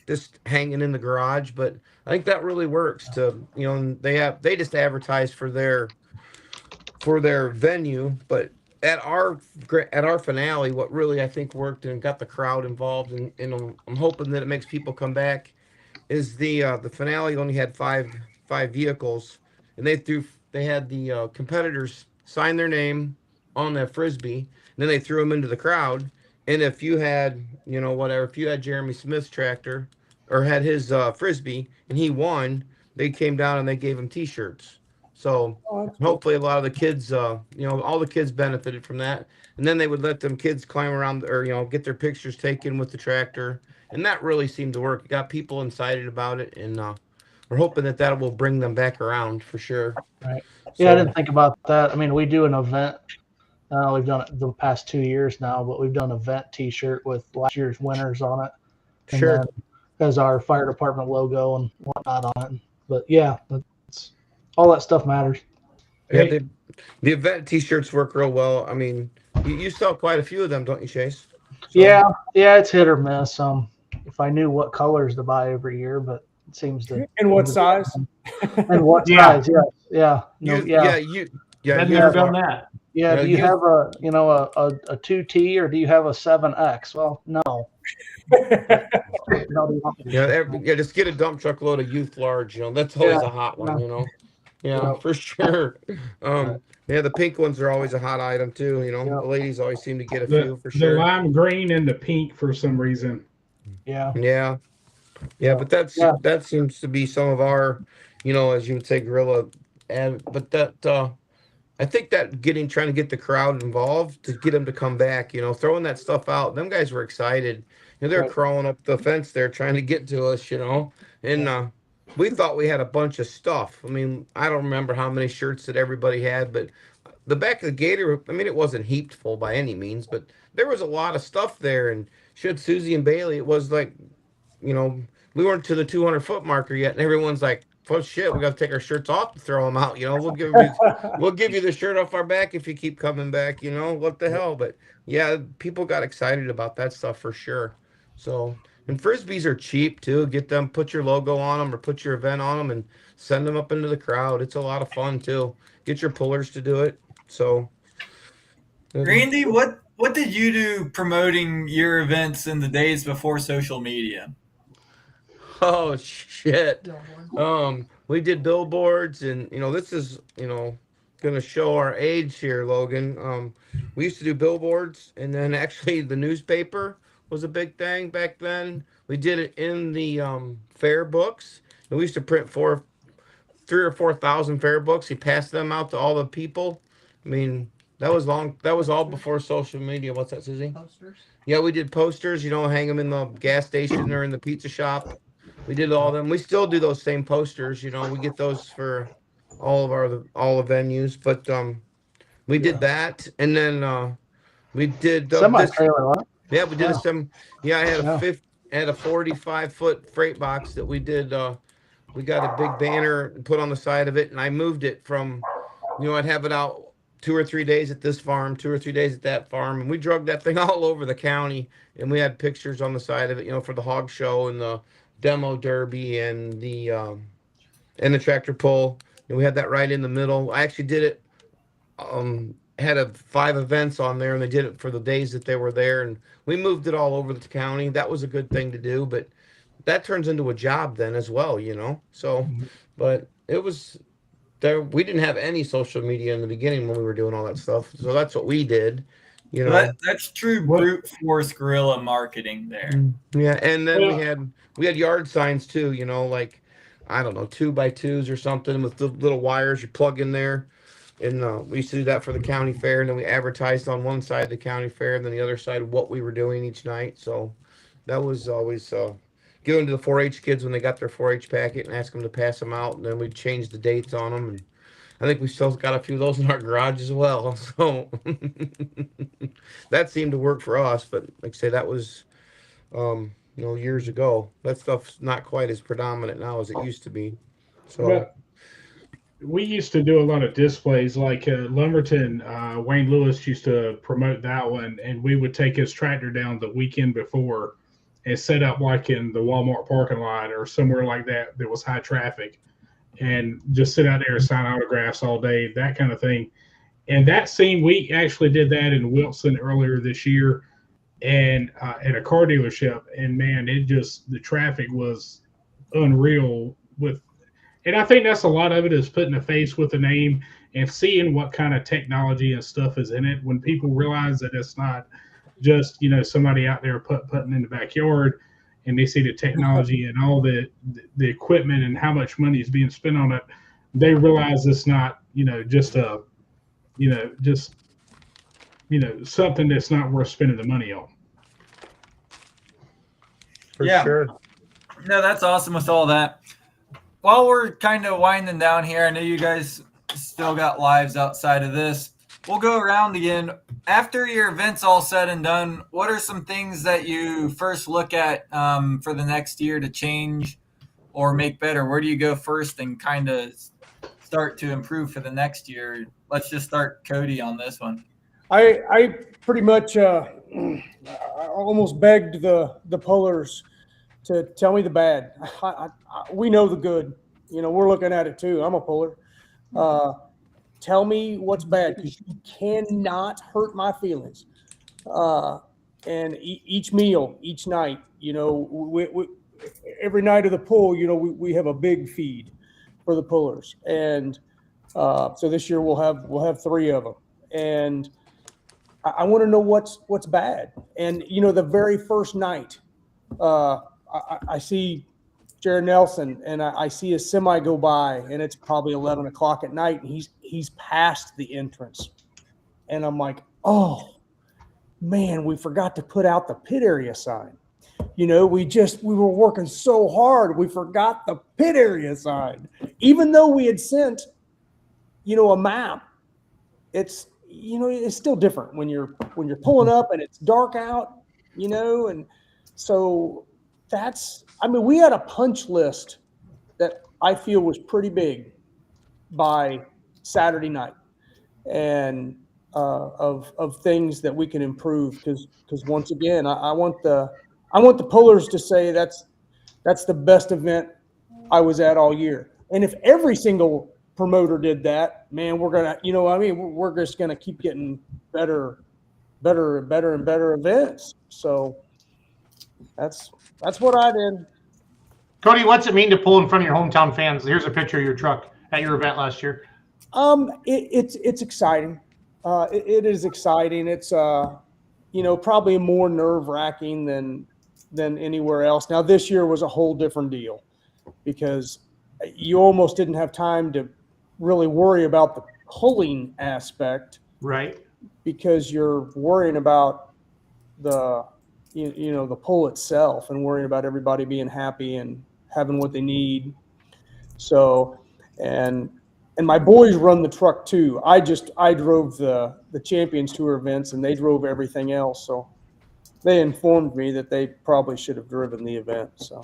Speaker 4: just hanging in the garage. But I think that really works. They just advertise for their venue, but at our finale, what really I think worked and got the crowd involved, and I'm hoping that it makes people come back, is the finale only had five vehicles, and they had the competitors sign their name on the frisbee, and then they threw them into the crowd. And if you had if you had Jeremy Smith's tractor or had his frisbee and he won, they came down and they gave him T-shirts. So hopefully a lot of the kids, all the kids benefited from that. And then they would let them kids climb around or get their pictures taken with the tractor. And that really seemed to work. It got people excited about it, and we're hoping that will bring them back around for sure.
Speaker 5: Right. Yeah, I didn't think about that. I mean, we do an event. We've done it the past 2 years now, but we've done an event T-shirt with last year's winners on it. And
Speaker 4: Sure.
Speaker 5: As our fire department logo and whatnot on it. But yeah, all that stuff matters.
Speaker 4: Yeah, the event T-shirts work real well. I mean, you sell quite a few of them, don't you, Chase? So,
Speaker 5: Yeah, it's hit or miss. If I knew what colors to buy every year, but it seems to.
Speaker 6: And what size?
Speaker 5: And what size? Yeah.
Speaker 4: I've
Speaker 1: never done that.
Speaker 5: Yeah. Do you have a 2T or do you have a 7X? Well, no.
Speaker 4: Just get a dump truck load of youth large. That's always a hot one. Yeah, for sure. The pink ones are always a hot item too. The ladies always seem to get a few for sure.
Speaker 2: The lime green and the pink for some reason.
Speaker 5: Yeah.
Speaker 4: But that seems to be some of our, as you would say, guerrilla. But that I think that trying to get the crowd involved to get them to come back. Throwing that stuff out. Them guys were excited. They're crawling up the fence there trying to get to us. And we thought we had a bunch of stuff. I mean, I don't remember how many shirts that everybody had, but the back of the Gator, I mean, it wasn't heaped full by any means, but there was a lot of stuff there. And should Susie and Bailey, it was like, we weren't to the 200-foot marker yet, and everyone's like, "Oh shit, we got to take our shirts off to throw them out." We'll give you the shirt off our back if you keep coming back. What the hell? But yeah, people got excited about that stuff for sure. So, and frisbees are cheap too. Get them, put your logo on them or put your event on them, and send them up into the crowd. It's a lot of fun too. Get your pullers to do it. So,
Speaker 3: Randy, what did you do promoting your events in the days before social media?
Speaker 4: Oh shit. We did billboards, and this is gonna show our age here, Logan. We used to do billboards, and then actually the newspaper was a big thing back then. We did it in the fair books, and we used to print 3,000 or 4,000 fair books. We passed them out to all the people. I mean, That was long. That was all before social media. What's that, Susie? Posters. Yeah, we did posters. Hang them in the gas station or in the pizza shop. We did all of them. We still do those same posters. We get those for all the venues. But we did that, and then we did
Speaker 5: Semi
Speaker 4: this.
Speaker 5: trailer, what?
Speaker 4: Yeah, we did
Speaker 5: Yeah.
Speaker 4: some. Yeah, I had
Speaker 5: Yeah.
Speaker 4: a 45-foot freight box that we did. We got a big banner and put on the side of it, and I moved it from. I'd have it out 2 or 3 days at this farm, 2 or 3 days at that farm, and we drug that thing all over the county. And we had pictures on the side of it, for the hog show and the demo derby and the tractor pull. And we had that right in the middle. I actually did it. Had 5 events on there, and they did it for the days that they were there, and we moved it all over the county. That was a good thing to do, but that turns into a job then as well, So, but it was there. We didn't have any social media in the beginning when we were doing all that stuff, so that's what we did.
Speaker 3: That's true brute force guerrilla marketing there.
Speaker 4: Yeah, and then we had yard signs too. Like I don't know, 2x2s or something with the little wires you plug in there. And we used to do that for the county fair, and then we advertised on one side of the county fair, and then the other side what we were doing each night. So that was always giving to the 4-H kids when they got their 4-H packet and ask them to pass them out, and then we'd change the dates on them. And I think we still got a few of those in our garage as well. So that seemed to work for us. But like I say, that was years ago. That stuff's not quite as predominant now as it used to be. So.
Speaker 2: But we used to do a lot of displays like Lumberton. Wayne Lewis used to promote that one, and we would take his tractor down the weekend before and set up like in the Walmart parking lot or somewhere like that was high traffic, and just sit out there and sign autographs all day, that kind of thing. And that same week, actually did that in Wilson earlier this year, and at a car dealership. And man, the traffic was unreal with. And I think that's a lot of it is putting a face with a name and seeing what kind of technology and stuff is in it. When people realize that it's not just, somebody out there putting in the backyard, and they see the technology and all the equipment and how much money is being spent on it, they realize it's not, just something that's not worth spending the money on.
Speaker 4: For sure.
Speaker 3: No, that's awesome with all that. While we're kind of winding down here, I know you guys still got lives outside of this. We'll go around again. After your event's all said and done, what are some things that you first look at for the next year to change or make better? Where do you go first and kind of start to improve for the next year? Let's just start Cody on this one.
Speaker 6: I pretty much I almost begged the pullers to tell me the bad. We know the good. We're looking at it too. I'm a puller. Tell me what's bad, because you cannot hurt my feelings. And each meal, each night, we, every night of the pull, we have a big feed for the pullers. And so this year we'll have 3 of them. And I want to know what's bad. And, the very first night, I see Jared Nelson, and I see a semi go by, and it's probably 11 o'clock at night, and he's past the entrance. And I'm like, oh, man, we forgot to put out the pit area sign. We were working so hard, we forgot the pit area sign. Even though we had sent, a map, it's still different when you're pulling up and it's dark out, and so we had a punch list that I feel was pretty big by Saturday night, and of things that we can improve, because once again, I want the pullers to say that's the best event I was at all year. And if every single promoter did that, man, we're gonna, we're just gonna keep getting better and better events. So that's what I did.
Speaker 1: Cody, what's it mean to pull in front of your hometown fans? Here's a picture of your truck at your event last year.
Speaker 6: It's exciting. It is exciting. It's probably more nerve-wracking than anywhere else. Now this year was a whole different deal, because you almost didn't have time to really worry about the pulling aspect.
Speaker 1: Right.
Speaker 6: because you're worrying about the the pull itself and worrying about everybody being happy and having what they need. So, and my boys run the truck too. I drove the Champions Tour events and they drove everything else. So they informed me that they probably should have driven the event. So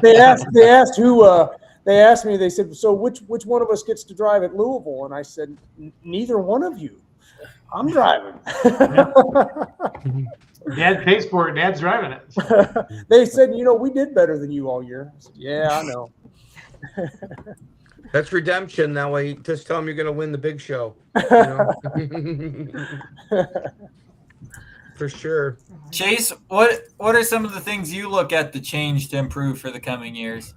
Speaker 6: they asked who, they asked me, they said, so which one of us gets to drive at Louisville? And I said, neither one of you. I'm driving.
Speaker 1: Dad pays for it. Dad's driving it.
Speaker 6: They said, we did better than you all year. I said, yeah, I know.
Speaker 4: That's redemption. That way, just tell them you're going to win the big show. You know? For sure.
Speaker 3: Chase, what are some of the things you look at to change to improve for the coming years?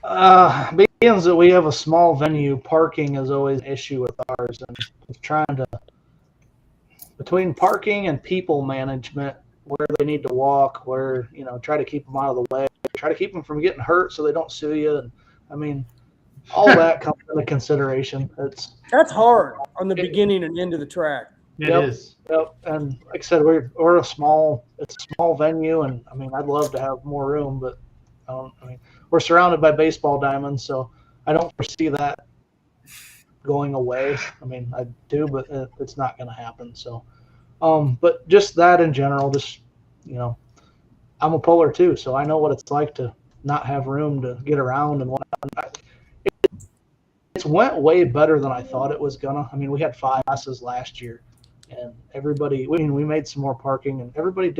Speaker 5: Being that we have a small venue, parking is always an issue with ours, and trying to, between parking and people management, where they need to walk, where, try to keep them out of the way, try to keep them from getting hurt so they don't sue you. And I mean, all that comes into consideration.
Speaker 6: That's hard on the beginning and end of the track.
Speaker 1: It
Speaker 5: Yep.
Speaker 1: is.
Speaker 5: Yep. And like I said, we're a small venue, and I mean, I'd love to have more room, but we're surrounded by baseball diamonds, so I don't foresee that going away. I mean, I do, but it's not going to happen. So, but just that in general, just, I'm a puller too, so I know what it's like to not have room to get around and whatnot. It's went way better than I thought it was gonna. I mean, we had 5 classes last year, and we made some more parking, and everybody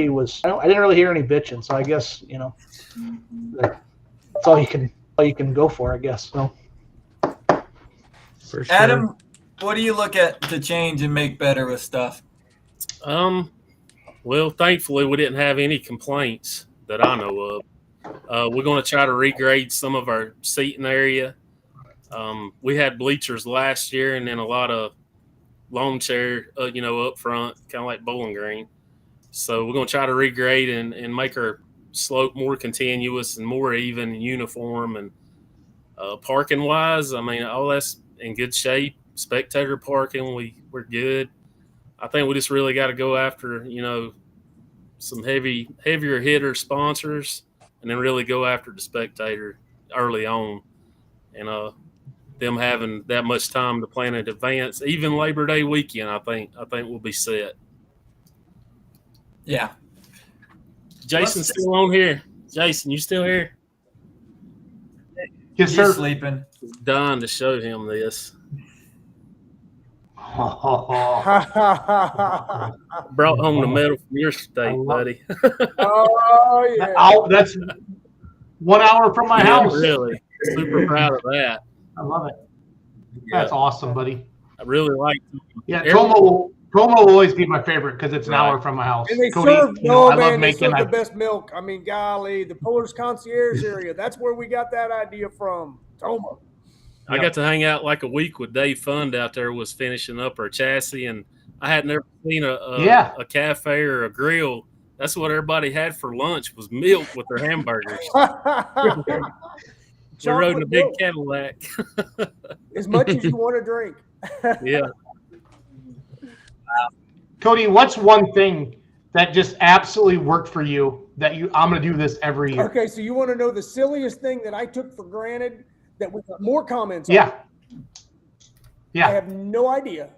Speaker 5: was, I didn't really hear any bitching, so I guess, that's all you can go for, I guess. So,
Speaker 4: For sure.
Speaker 3: Adam, what do you look at to change and make better with stuff?
Speaker 7: Well, thankfully, we didn't have any complaints that I know of. We're going to try to regrade some of our seating area. We had bleachers last year and then a lot of lawn chair, up front, kind of like Bowling Green. So we're going to try to regrade and make our slope more continuous and more even and uniform. And parking-wise, I mean, all that's in good shape. Spectator parking, we're good. I think we just really got to go after, some heavier hitter sponsors, and then really go after the spectator early on, and them having that much time to plan in advance. Even Labor Day weekend, I think we'll be set.
Speaker 3: Yeah.
Speaker 7: Jason's still on here. Jason, you still here?
Speaker 1: Yes,
Speaker 3: He's
Speaker 1: sir.
Speaker 3: sleeping.
Speaker 7: Dying to show him this. Brought home the medal from your state, buddy.
Speaker 6: Oh, yeah.
Speaker 1: That's 1 hour from my house.
Speaker 7: Really, super proud of that.
Speaker 1: I love it. That's awesome, buddy.
Speaker 7: I really like.
Speaker 1: Yeah, Promo will always be my favorite because it's an
Speaker 7: Right.
Speaker 1: hour from my house.
Speaker 6: And they
Speaker 1: Cody,
Speaker 6: serve,
Speaker 1: I love
Speaker 6: they
Speaker 1: making
Speaker 6: serve the best milk. I mean, golly, the Pullers Concierge area, that's where we got that idea from. Toma.
Speaker 7: I got to hang out like a week with Dave Fund out there, was finishing up our chassis, and I had never seen a cafe or a grill. That's what everybody had for lunch was milk with their hamburgers. We rode in a big Cadillac.
Speaker 6: As much as you want to drink.
Speaker 7: Yeah.
Speaker 1: Cody, what's one thing that just absolutely worked for you that I'm going to do this every year?
Speaker 6: Okay, so you want to know the silliest thing that I took for granted that we got more comments on?
Speaker 1: Yeah.
Speaker 6: I
Speaker 1: Yeah.
Speaker 6: have no idea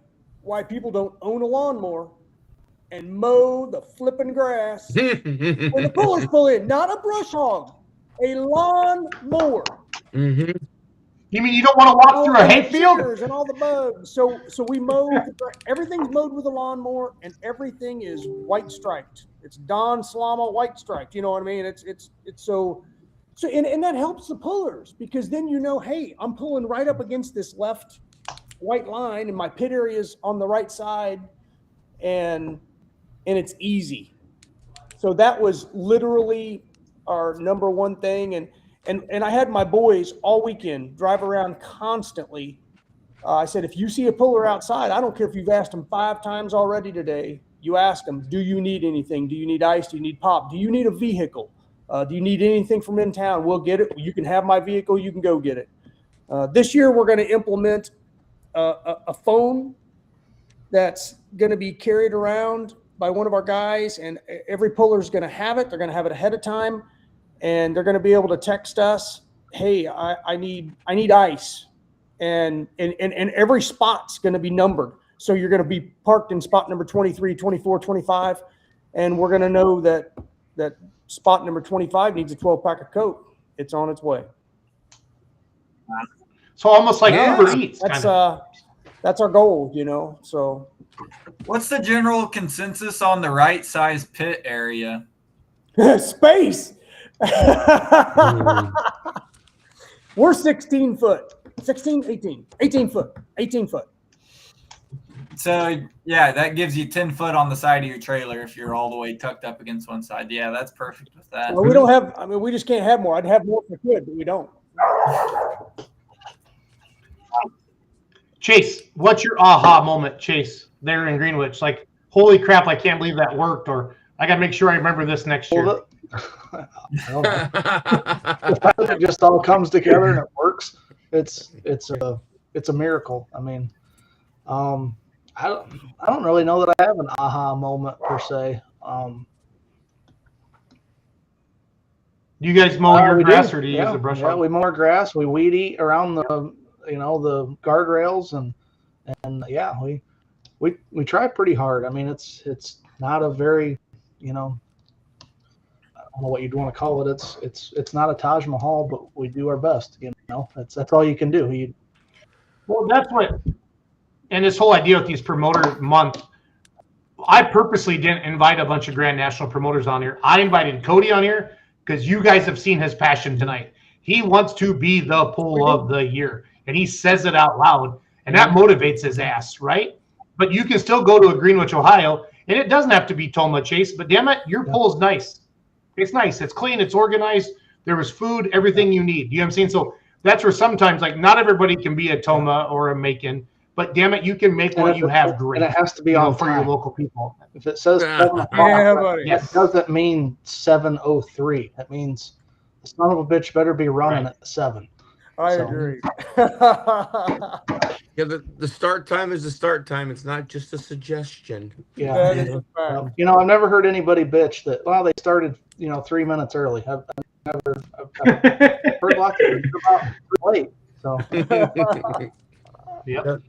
Speaker 6: why people don't own a lawnmower and mow the flipping grass when the pullers pull in. Not a brush hog, a lawnmower.
Speaker 4: Mm-hmm.
Speaker 1: You mean you don't want to walk through a hayfield?
Speaker 6: And all the bugs. So we mow. Everything's mowed with a lawnmower, and everything is white striped. It's Don Slama white striped. You know what I mean? It's so and that helps the pullers because then hey, I'm pulling right up against this left white line, and my pit area is on the right side, and it's easy. So that was literally our number one thing, and I had my boys all weekend drive around constantly. I said, if you see a puller outside, I don't care if you've asked them 5 times already today. You ask them, do you need anything? Do you need ice? Do you need pop? Do you need a vehicle? Do you need anything from in town? We'll get it. You can have my vehicle. You can go get it. This year, we're going to implement a phone that's going to be carried around by one of our guys, and every puller is going to have it. They're going to have it ahead of time, and they're going to be able to text us, "Hey, I need ice," and every spot's going to be numbered. So you're going to be parked in spot number 23, 24, 25, and we're going to know that spot number 25 needs a 12-pack of Coke. It's on its way.
Speaker 1: So almost like
Speaker 6: Yeah,
Speaker 1: Uber Eats. Kind of.
Speaker 6: That's our goal, you know. So
Speaker 3: What's the general consensus on the right size pit area?
Speaker 6: space. We're 16 foot, 16, 18, 18 foot, 18 foot.
Speaker 3: So yeah, that gives you 10 foot on the side of your trailer if you're all the way tucked up against one side. Yeah, that's perfect with that.
Speaker 6: Well, we don't have, I mean, we just can't have more. I'd have more if we could, but we don't.
Speaker 1: Chase, what's your aha moment, Chase, there in Greenwich? Like, holy crap, I can't believe that worked, or I got to make sure I remember this next year.
Speaker 5: Well, I don't know. The fact that it just all comes together and it works, it's a miracle. I mean, I don't really know that I have an aha moment per se.
Speaker 1: Do you guys mow your
Speaker 5: We
Speaker 1: grass,
Speaker 5: do.
Speaker 1: or do you
Speaker 5: Yeah,
Speaker 1: use a brush
Speaker 5: yeah,
Speaker 1: hog?
Speaker 5: we mow our grass. We weed eat around the the guardrails, and yeah, we try pretty hard. I mean, it's not a very, I don't know what you'd want to call it. It's not a Taj Mahal, but we do our best. That's all you can do.
Speaker 1: Well, that's what, and this whole idea with these promoter month, I purposely didn't invite a bunch of Grand National promoters on here. I invited Cody on here because you guys have seen his passion tonight. He wants to be the pull of the year, and he says it out loud, and that motivates his ass, right? But you can still go to a Greenwich, Ohio, and it doesn't have to be Toma, Chase, but damn it, your pull is nice. It's nice. It's clean. It's organized. There was food, everything you need. You know what I'm saying? So that's where sometimes, like, not everybody can be a Toma or a Macon, but damn it, you can make what you have great.
Speaker 5: And it has to be on
Speaker 1: for your
Speaker 5: time.
Speaker 1: local people.
Speaker 5: If it says 7 o'clock,
Speaker 6: Yeah, buddy.
Speaker 5: it doesn't mean 7:03. It means the son of a bitch better be running
Speaker 1: Right.
Speaker 5: at 7.
Speaker 6: I
Speaker 5: So-
Speaker 6: agree.
Speaker 4: Yeah, the start time is the start time. It's not just a suggestion.
Speaker 5: Yeah.
Speaker 6: That is a fact.
Speaker 5: I've never heard anybody bitch that, well, they started, 3 minutes early. I've heard lots of them about late. So
Speaker 1: Yep.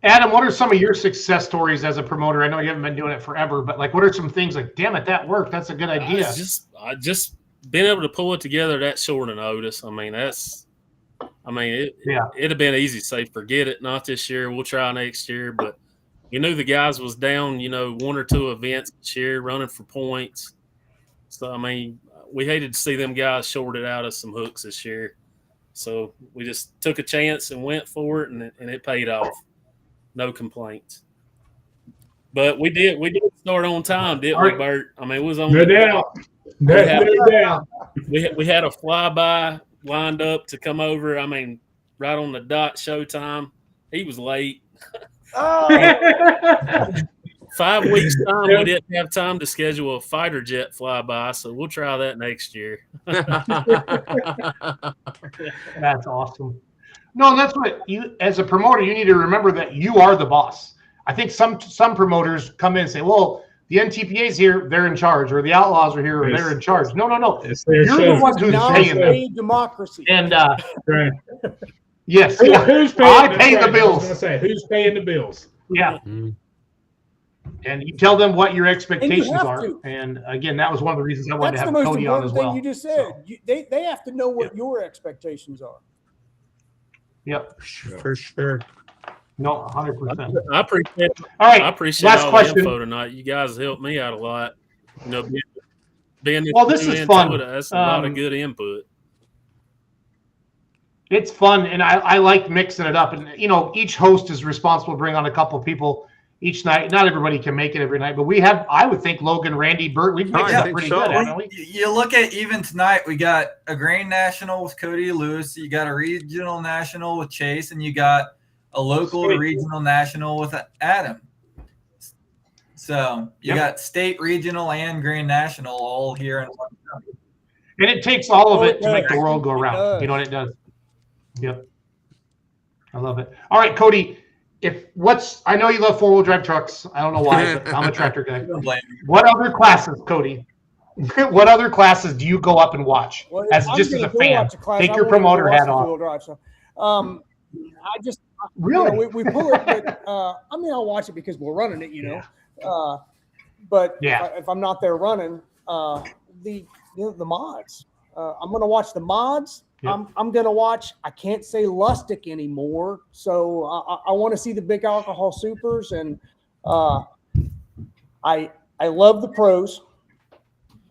Speaker 1: Adam, what are some of your success stories as a promoter? I know you haven't been doing it forever, but like, what are some things like, damn it, that worked. That's a good idea.
Speaker 7: I just been able to pull it together that short a notice. It'd have been easy to say, forget it, not this year. We'll try next year. But the guys was down, one or two events this year running for points. So, we hated to see them guys shorted out of some hooks this year. So we just took a chance and went for it, and it paid off. No complaints. But we did start on time, didn't we, Bert? It was on
Speaker 2: No doubt. No doubt.
Speaker 7: we had a flyby lined up to come over. Right on the dot showtime. He was late.
Speaker 6: Oh,
Speaker 7: 5 weeks time, we didn't have time to schedule a fighter jet flyby, so we'll try that next year.
Speaker 1: That's awesome. No, that's what you, as a promoter, you need to remember that you are the boss. I think some promoters come in and say, well, the NTPA's here, they're in charge, or the Outlaws are here, or they're in charge. No.
Speaker 2: It's their
Speaker 1: You're
Speaker 2: show.
Speaker 1: the one who's paying them.
Speaker 6: non-paid democracy.
Speaker 1: And
Speaker 2: Right.
Speaker 1: yes,
Speaker 2: Who's paying?
Speaker 1: I
Speaker 2: that's
Speaker 1: pay the
Speaker 2: right, I was
Speaker 1: bills.
Speaker 2: gonna say, who's paying the bills?
Speaker 1: Yeah.
Speaker 4: Mm.
Speaker 1: And you tell them what your expectations
Speaker 6: have
Speaker 1: are.
Speaker 6: to.
Speaker 1: And again, that was one of the reasons I wanted
Speaker 6: That's
Speaker 1: to
Speaker 6: the
Speaker 1: have
Speaker 6: most
Speaker 1: Cody on
Speaker 6: important
Speaker 1: as
Speaker 6: thing
Speaker 1: well.
Speaker 6: you just said.
Speaker 1: So,
Speaker 6: They have to know what your expectations are.
Speaker 1: yep.
Speaker 4: For sure.
Speaker 1: No, 100%.
Speaker 7: I appreciate
Speaker 1: All right.
Speaker 7: I appreciate
Speaker 1: last
Speaker 7: all
Speaker 1: question.
Speaker 7: the info tonight. You guys helped me out a lot. Being
Speaker 1: Well, this is fun.
Speaker 7: That's a lot of good input.
Speaker 1: It's fun, and I like mixing it up. And each host is responsible to bring on a couple people each night. Not everybody can make it every night, but we have. I would think Logan, Randy, Bert, we've mixed
Speaker 4: I
Speaker 1: up
Speaker 4: think
Speaker 1: pretty
Speaker 4: so.
Speaker 1: good, haven't we?
Speaker 3: You look at even tonight, we got a Grand National with Cody Lewis. You got a Regional National with Chase, and you got a local
Speaker 1: Sweet.
Speaker 3: Regional National with Adam. So you
Speaker 1: Yep.
Speaker 3: got state, regional, and Grand National all here in one show.
Speaker 1: And it takes all of
Speaker 6: Oh,
Speaker 1: it
Speaker 6: it
Speaker 1: to make the
Speaker 6: does.
Speaker 1: world go
Speaker 6: It
Speaker 1: around.
Speaker 6: does.
Speaker 1: You know what it does? Yep. I love it. All right, Cody. I know you love 4-wheel drive trucks. I don't know why, but I'm a tractor guy.
Speaker 3: Don't blame me.
Speaker 1: What other classes, Cody? What other classes do you go up and watch
Speaker 6: Well,
Speaker 1: as
Speaker 6: I'm
Speaker 1: just as
Speaker 6: gonna
Speaker 1: a
Speaker 6: go
Speaker 1: fan?
Speaker 6: watch a class.
Speaker 1: Take
Speaker 6: I
Speaker 1: your
Speaker 6: won't even
Speaker 1: promoter
Speaker 6: watch
Speaker 1: hat
Speaker 6: the
Speaker 1: off.
Speaker 6: four-wheel drive, so, I just
Speaker 1: Really?
Speaker 6: we pull it, but I mean, I'll watch it because we're running it, but
Speaker 1: Yeah.
Speaker 6: if I'm not there running, the mods, I'm gonna watch the mods.
Speaker 1: Yep.
Speaker 6: I'm gonna watch. I can't say Lustig anymore, so I want to see the big alcohol supers, and I love the pros.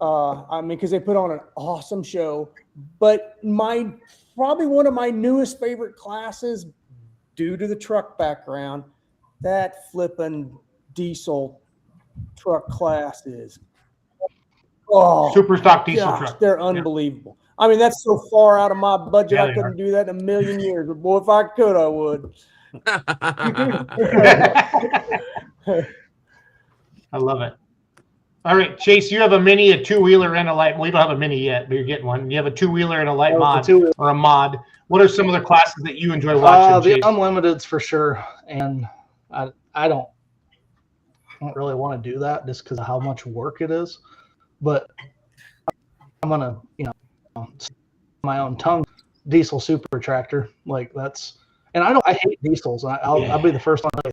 Speaker 6: I mean, because they put on an awesome show. But probably one of my newest favorite classes, due to the truck background, that flippin' diesel truck class is. Oh,
Speaker 1: Super stock diesel
Speaker 6: gosh,
Speaker 1: truck.
Speaker 6: they're unbelievable. I mean, that's so far out of my budget.
Speaker 1: Yeah,
Speaker 6: I
Speaker 1: they
Speaker 6: couldn't do that in a million years. But boy, if I could, I would.
Speaker 1: I love it. All right, Chase, you have a mini, a two-wheeler, and a light. Well, you don't have a mini yet, but you're getting one. You have a two-wheeler and a light mod or a mod. What are some of the classes that you enjoy watching,
Speaker 5: The
Speaker 1: Chase?
Speaker 5: Unlimiteds for sure, and I don't really want to do that just because of how much work it is. But I'm gonna, my own tongue, diesel super tractor, like that's. And I hate diesels. I'll be the first one to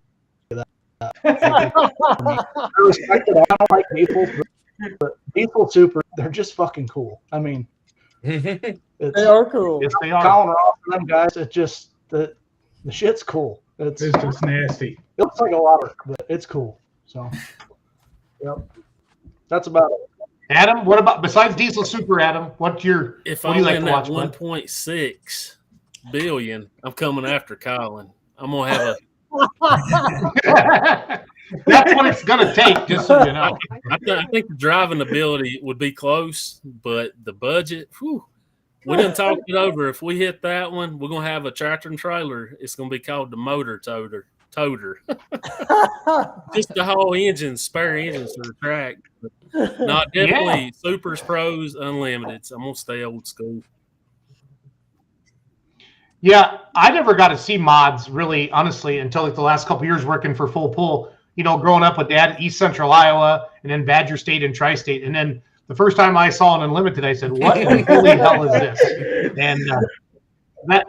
Speaker 5: say that. I respect it. I don't like diesels, but diesel super, they're just fucking cool. I mean,
Speaker 6: They are cool.
Speaker 1: Yes, they are.
Speaker 5: Colin Ross and them guys, it's just the shit's cool.
Speaker 2: It's just nasty.
Speaker 5: It looks like a lot of work, but it's cool. So, yep, that's about it.
Speaker 1: Adam, what about besides diesel super? Adam,
Speaker 7: If
Speaker 1: what do
Speaker 7: I
Speaker 1: you like
Speaker 7: win
Speaker 1: to watch?
Speaker 7: that
Speaker 1: Bud?
Speaker 7: 1.6 billion, I'm coming after Colin. I'm gonna have a.
Speaker 1: That's what it's gonna take, just so you know.
Speaker 7: I think the driving ability would be close, but the budget, we done talked it over. If we hit that one, we're gonna have a tractor and trailer. It's gonna be called the motor toter. Just the whole engine, spare engines for the track. Not definitely supers, pros, unlimiteds. I'm gonna stay old school.
Speaker 1: Yeah, I never got to see mods really, honestly, until like the last couple of years working for Full Pull. Growing up with Dad, East Central Iowa, and then Badger State and Tri-State, and then the first time I saw an Unlimited, I said, "What the holy hell is this?"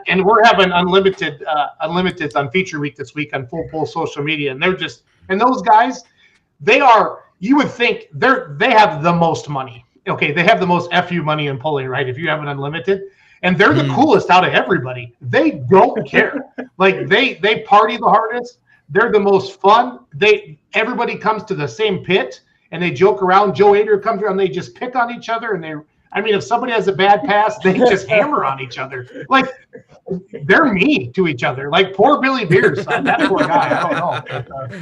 Speaker 1: And we're having unlimiteds on Feature Week this week on Full Pull social media, and those guys, you would think they have the most money. Okay, they have the most FU money in pulling, right? If you have an unlimited. And they're the coolest out of everybody. They don't care. Like they party the hardest. They're the most fun. Everybody comes to the same pit and they joke around. Joe Ader comes around. They just pick on each other. And if somebody has a bad pass, they just hammer on each other. Like they're mean to each other. Like poor Billy Beers. That poor guy. I don't know.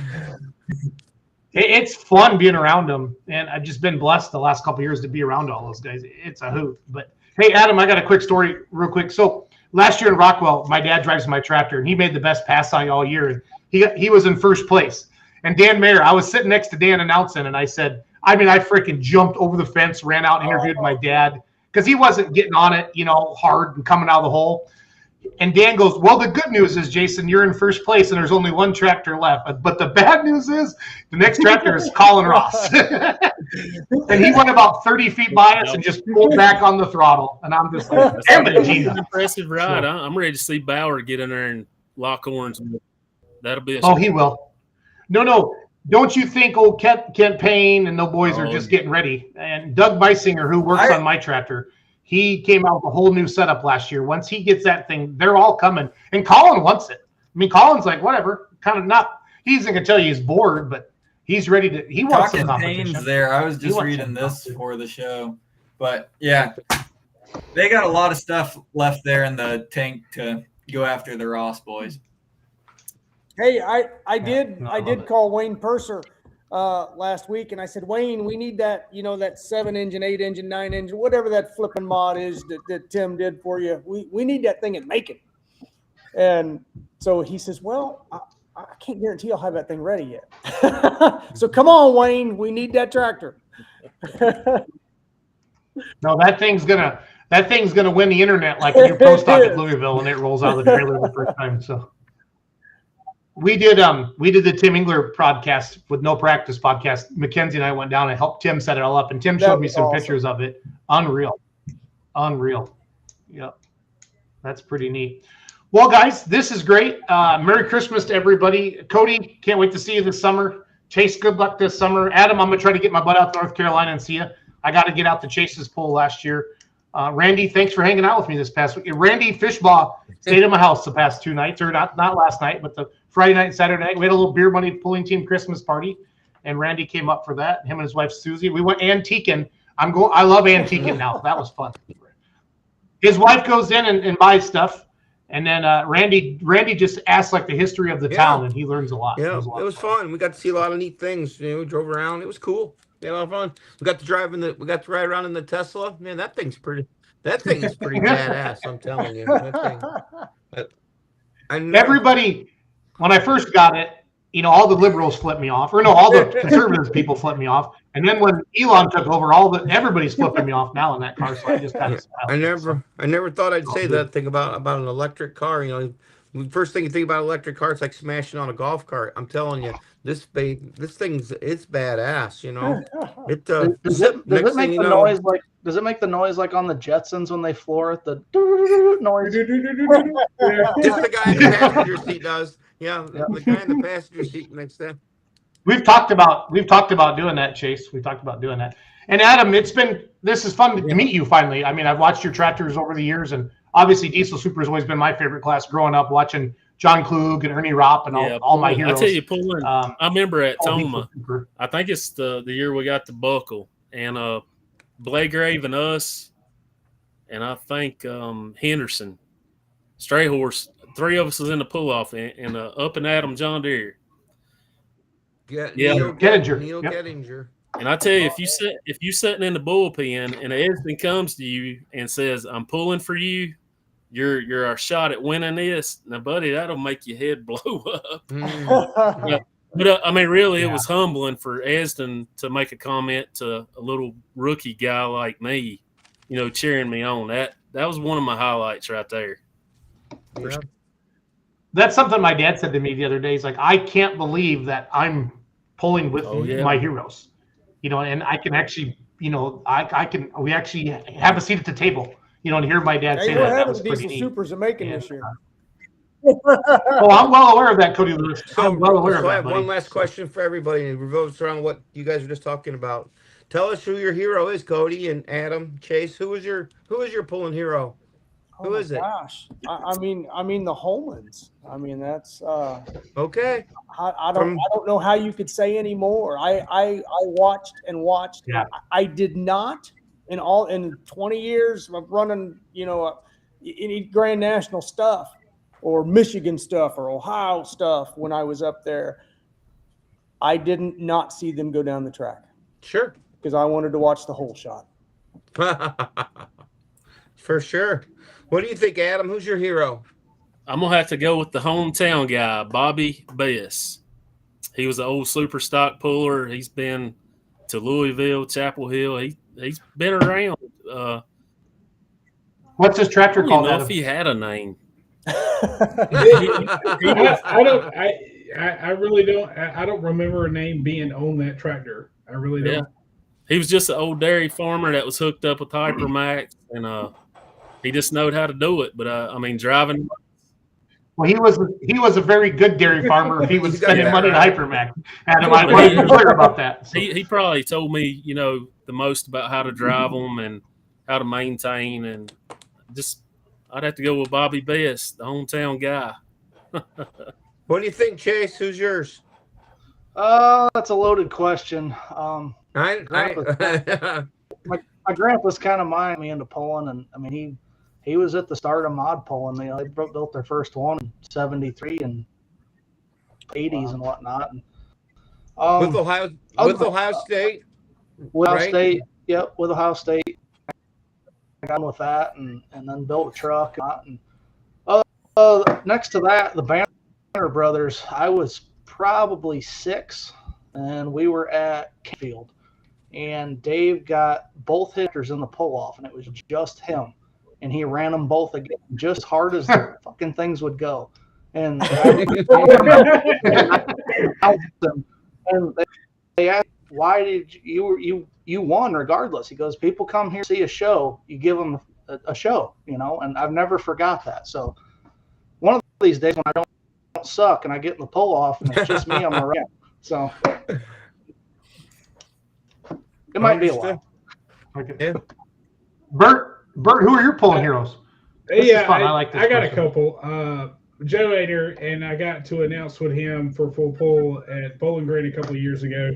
Speaker 1: It's fun being around them, and I've just been blessed the last couple of years to be around all those guys. It's a hoot. But hey, Adam, I got a quick story real quick. So last year in Rockwell, my dad drives my tractor, and he made the best pass on all year. And he was in first place. And Dan Mayer, I was sitting next to Dan announcing, and I said, I freaking jumped over the fence, ran out and interviewed my dad because he wasn't getting on it, hard and coming out of the hole. And Dan goes, well, the good news is, Jason, you're in first place and there's only one tractor left. But the bad news is the next tractor is Colin Ross. And he went about 30 feet by us and just pulled back on the throttle. And I'm just like, damn it,
Speaker 7: That's an
Speaker 1: Gina.
Speaker 7: impressive ride. I'm ready to see Bauer get in there and lock horns. That'll be
Speaker 1: Oh, he will. No. Don't you think old Kent Payne and the boys are just getting ready? And Doug Meisinger, who works on my tractor, he came out with a whole new setup last year. Once he gets that thing, they're all coming. And Colin wants it. Colin's like, whatever, kind of not. He's not going to tell you he's bored, but he's ready to. He wants some competition.
Speaker 3: Payne's there. I was just reading this for the show. But, yeah, they got a lot of stuff left there in the tank to go after the Ross boys.
Speaker 6: Hey, I did call Wayne Purser last week, and I said, Wayne, we need that, that 7-engine, 8-engine, 9-engine, whatever that flipping mod is that Tim did for you. We need that thing in Macon. And so he says, well, I can't guarantee I'll have that thing ready yet. So come on, Wayne, we need that tractor.
Speaker 1: No, that thing's gonna win the internet like a new pro stock at Louisville when it rolls out of the trailer the first time. So we did the Tim Engler podcast with No Practice podcast. Mackenzie and I went down and helped Tim set it all up, and Tim
Speaker 6: That
Speaker 1: showed me
Speaker 6: was
Speaker 1: some
Speaker 6: awesome.
Speaker 1: pictures of it. Unreal. Yep, that's pretty neat. Well, guys, this is great. Merry Christmas to everybody. Cody, can't wait to see you this summer. Chase, good luck this summer. Adam, I'm gonna try to get my butt out to North Carolina and see you. I got to get out to Chase's pool last year. Randy, thanks for hanging out with me this past week. Randy Fishbaugh stayed at my house the past 2 nights, or not last night, but the Friday night and Saturday night. We had a little beer money pulling team Christmas party, and Randy came up for that. Him and his wife Susie. We went antiquing. I love antiquing now. That was fun. His wife goes in and buys stuff, and then Randy just asks like the history of the town, and he learns a lot.
Speaker 4: Yeah,
Speaker 1: a lot
Speaker 4: it was
Speaker 1: of fun.
Speaker 4: fun. We got to see a lot of neat things. We drove around. It was cool. We had a lot of fun. We got to ride around in the Tesla. Man, that thing is pretty badass. I'm telling you. That thing.
Speaker 1: Everybody, when I first got it, all the liberals flipped me off, or no, all the conservatives people flipped me off. And then when Elon took over, everybody's flipping me off now in that car. So I just kind of.
Speaker 4: I never thought I'd say that thing about an electric car. The first thing you think about an electric car, it's like smashing on a golf cart. I'm telling you, it's badass. It
Speaker 5: Does it make the noise like? Does it make the noise like on the Jetsons when they floor it? The noise.
Speaker 4: Just the guy in the passenger seat does. Yeah, the guy in the passenger seat makes that.
Speaker 1: We've talked about doing that, Chase. We talked about doing that. And Adam, this is fun to meet you finally. I mean, I've watched your tractors over the years, and obviously Diesel Super has always been my favorite class growing up, watching John Klug and Ernie Ropp and all my heroes.
Speaker 7: I tell you, pulling. I remember at Toma.
Speaker 1: Super.
Speaker 7: I think it's the year we got the buckle, and Blagrave and us, and I think Henderson, Stray Horse. 3 of us was in the pull off, and up and Adam John Deere.
Speaker 4: Neil Gettinger.
Speaker 7: And I tell you, if you sitting in the bullpen and Edson comes to you and says, "I'm pulling for you," you're our shot at winning this. Now, buddy, that'll make your head blow up. But I mean, really, it was humbling for Esden to make a comment to a little rookie guy like me, cheering me on. That was one of my highlights right there.
Speaker 4: Yeah.
Speaker 1: That's something my dad said to me the other day. He's like, I can't believe that I'm pulling with my heroes, and I can actually, we actually have a seat at the table, and hear my dad say that was pretty neat.
Speaker 6: Supers are making this year.
Speaker 1: Oh, I'm well aware of that, Cody Lewis. I'm well aware of
Speaker 4: So
Speaker 1: that.
Speaker 4: I have
Speaker 1: buddy.
Speaker 4: one last question for everybody, and it revolves around what you guys were just talking about. Tell us who your hero is, Cody and Adam, Chase. Who is your pulling hero? Who is it?
Speaker 6: Gosh, I mean the Holmans. I mean that's
Speaker 4: okay.
Speaker 6: I don't know how you could say any more. I watched and watched.
Speaker 1: Yeah.
Speaker 6: I did not in 20 years of running any Grand National stuff or Michigan stuff or Ohio stuff when I was up there. I didn't not see them go down the track.
Speaker 4: Sure.
Speaker 6: Because I wanted to watch the whole shot.
Speaker 4: For sure. What do you think, Adam? Who's your hero?
Speaker 7: I'm going to have to go with the hometown guy, Bobby Bess. He was an old super stock puller. He's been to Louisville, Chapel Hill. He's been around.
Speaker 1: What's his tractor
Speaker 7: I don't
Speaker 1: called?
Speaker 7: know
Speaker 1: Adam?
Speaker 7: if he had a name.
Speaker 2: I really don't. I don't remember a name being on that tractor. I really don't.
Speaker 7: Yeah. He was just an old dairy farmer that was hooked up with Hypermax, and he just knowed how to do it. But I mean, driving.
Speaker 1: Well, he was a very good dairy farmer if he was
Speaker 4: You got
Speaker 1: spending
Speaker 4: that
Speaker 1: money
Speaker 4: right.
Speaker 1: at Hypermax. Adam, I want to be clear about that. So.
Speaker 7: He probably told me, the most about how to drive them and how to maintain, and I'd have to go with Bobby Bess, the hometown guy.
Speaker 4: What do you think, Chase? Who's yours?
Speaker 5: That's a loaded question.
Speaker 4: I
Speaker 5: My grandpa's kind of minded me into pulling, and I mean he was at the start of mod pulling. They built their first one in '73 and '80s and whatnot. And,
Speaker 4: with Ohio State.
Speaker 5: with Ohio
Speaker 4: right?
Speaker 5: State, yep, with Ohio State. I got on with that, and then built a truck. And next to that, the Banner brothers. I was probably 6, and we were at Field. And Dave got both hitters in the pull-off, and it was just him. And he ran them both again, just hard as the fucking things would go. And and they asked, why did you won regardless? He goes, people come here to see a show, you give them a show, you know, and I've never forgot that. So one of these days when I don't suck and I get in the pull off and it's just me on my right. So it might be a while.
Speaker 1: Okay.
Speaker 4: Yeah.
Speaker 1: Bert, who are your pulling heroes? This is fun. I like this
Speaker 2: I got
Speaker 1: question.
Speaker 2: a couple. Joe Ader, and I got to announce with him for full pull at Bowling Green a couple of years ago.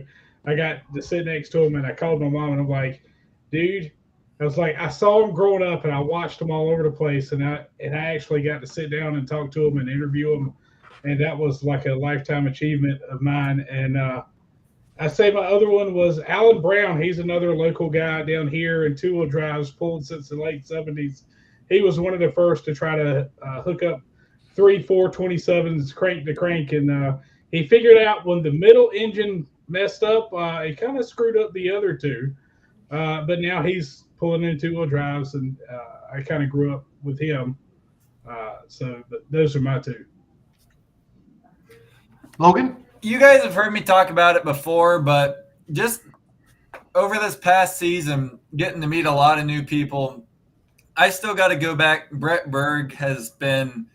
Speaker 2: I got to sit next to him, and I called my mom, and I'm like, dude, I was like, I saw him growing up, and I watched him all over the place, and I actually got to sit down and talk to him and interview him, and that was like a lifetime achievement of mine. And I say my other one was Alan Brown. He's another local guy down here in two-wheel drives, pulled since the late 70s. He was one of the first to try to hook up 3 427s crank to crank, and he figured out when the middle engine messed up, it kind of screwed up the other two. But now he's pulling in two-wheel drives, and I kind of grew up with him. So those are my two.
Speaker 1: Logan?
Speaker 3: You guys have heard me talk about it before, but just over this past season, getting to meet a lot of new people, I still got to go back. Brett Berg has been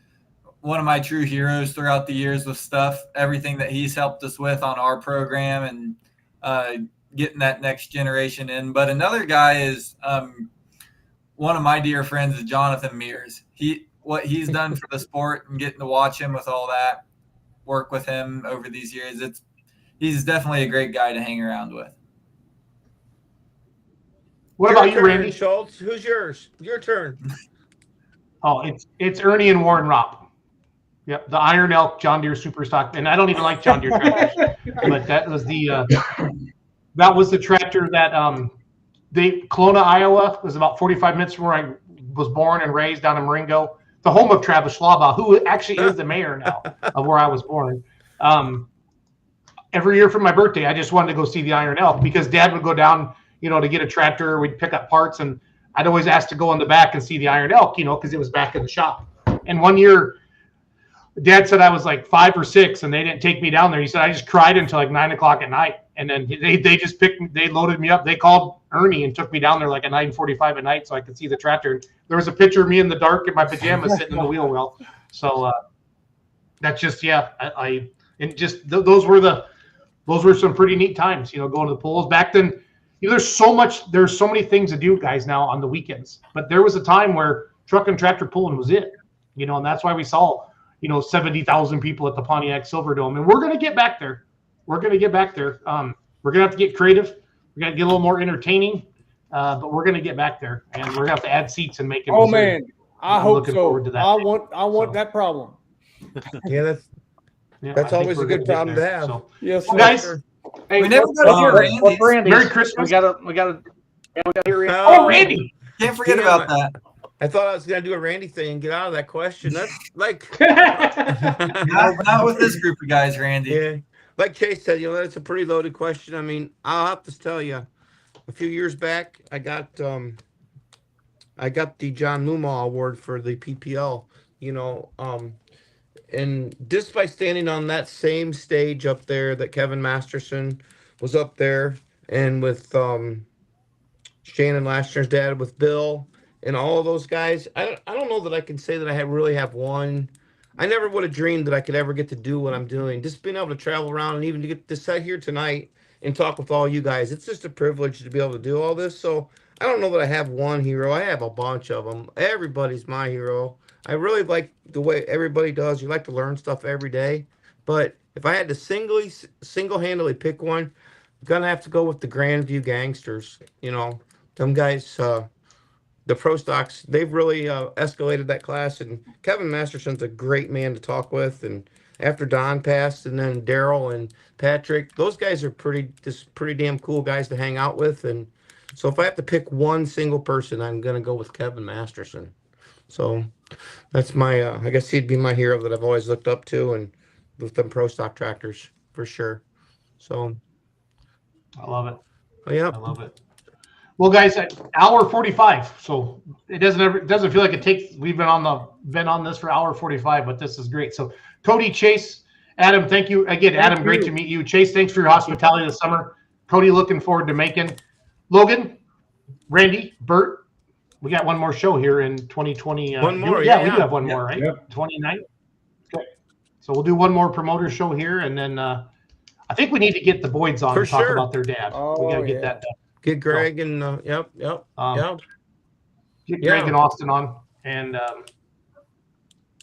Speaker 3: one of my true heroes throughout the years with stuff, everything that he's helped us with on our program and getting that next generation in. But another guy is one of my dear friends is Jonathan Mears. What he's done for the sport and getting to watch him with all that, work with him over these years, he's definitely a great guy to hang around with.
Speaker 1: What
Speaker 4: Your
Speaker 1: about you,
Speaker 4: turn,
Speaker 1: Randy?
Speaker 4: Schultz? Who's yours? Your turn.
Speaker 1: Oh, it's Ernie and Warren Ropp. Yep, the Iron Elk John Deere Superstock, and I don't even like John Deere tractors, but that was the tractor that Kelowna, Iowa was about 45 minutes from where I was born and raised down in Marengo, the home of Travis Schlabach, who actually is the mayor now of where I was born. Every year for my birthday, I just wanted to go see the Iron Elk because Dad would go down, to get a tractor. We'd pick up parts, and I'd always ask to go in the back and see the Iron Elk, because it was back in the shop. And one year, Dad said I was like 5 or 6, and they didn't take me down there. He said I just cried until like 9 o'clock at night, and then they just they loaded me up. They called Ernie and took me down there like at 9:45 at night so I could see the tractor. There was a picture of me in the dark in my pajamas sitting in the wheel well. So that's just those were some pretty neat times. Going to the pools back then. There's so many things to do, guys, now on the weekends. But there was a time where truck and tractor pulling was it. And that's why we saw 70,000 people at the Pontiac Silverdome. And we're going to get back there. We're going to get back there. We're going to have to get creative. We're going to get a little more entertaining. But we're going to get back there. And we're going to have to add seats and make it.
Speaker 6: Oh, man. I hope so.
Speaker 1: Forward to that
Speaker 6: I want that problem.
Speaker 4: Yeah, that's always a good problem to have.
Speaker 1: So,
Speaker 6: Yes,
Speaker 1: well, guys,
Speaker 5: Hey,
Speaker 3: We never got to hear Randy's.
Speaker 5: what's Randy's?
Speaker 1: Merry Christmas.
Speaker 5: We gotta hear Randy.
Speaker 1: Oh, Randy.
Speaker 3: Can't forget
Speaker 4: Damn
Speaker 3: about
Speaker 4: it.
Speaker 3: that.
Speaker 4: I thought I was gonna do a Randy thing and get out of that question. That's like
Speaker 3: Not with this group of guys, Randy.
Speaker 4: yeah, like Chase said, that's a pretty loaded question. I mean, I'll have to tell you, a few years back, I got the John Mumal Award for the PPL. And just by standing on that same stage up there that Kevin Masterson was up there, and with Shannon Lashner's dad, with Bill, and all of those guys, I don't know that I can say that I really have one. I never would have dreamed that I could ever get to do what I'm doing. Just being able to travel around and even to get to sit here tonight and talk with all you guys. It's just a privilege to be able to do all this. So I don't know that I have one hero. I have a bunch of them. Everybody's my hero. I really like the way everybody does. You like to learn stuff every day. But if I had to single-handedly pick one, I'm going to have to go with the Grandview Gangsters. Them guys, the Pro Stocks, they've really escalated that class. And Kevin Masterson's a great man to talk with. And after Don passed, and then Daryl and Patrick, those guys are pretty damn cool guys to hang out with. And so if I have to pick one single person, I'm going to go with Kevin Masterson. So that's my, I guess he'd be my hero that I've always looked up to, and with them Pro Stock tractors for sure. So
Speaker 1: I love it.
Speaker 4: yeah,
Speaker 1: I love it. Well, guys, at hour 45. So it doesn't feel like it takes. We've been on this for hour 45, but this is great. So Cody, Chase, Adam, thank you again. Adam, great to meet you. Chase, thanks for your hospitality this summer. Cody, looking forward to making. Logan, Randy, Bert, we got one more show here in 2020.
Speaker 4: One more,
Speaker 1: we do have one more, right?
Speaker 2: Yep.
Speaker 1: 29. Okay. So we'll do one more promoter show here, and then I think we need to get the Boyds on
Speaker 4: For
Speaker 1: to talk
Speaker 4: sure.
Speaker 1: about their dad.
Speaker 6: Oh,
Speaker 1: We got to get
Speaker 6: yeah.
Speaker 1: that done.
Speaker 4: Get Greg and yep.
Speaker 1: Get
Speaker 4: Yeah.
Speaker 1: Greg and Austin on, and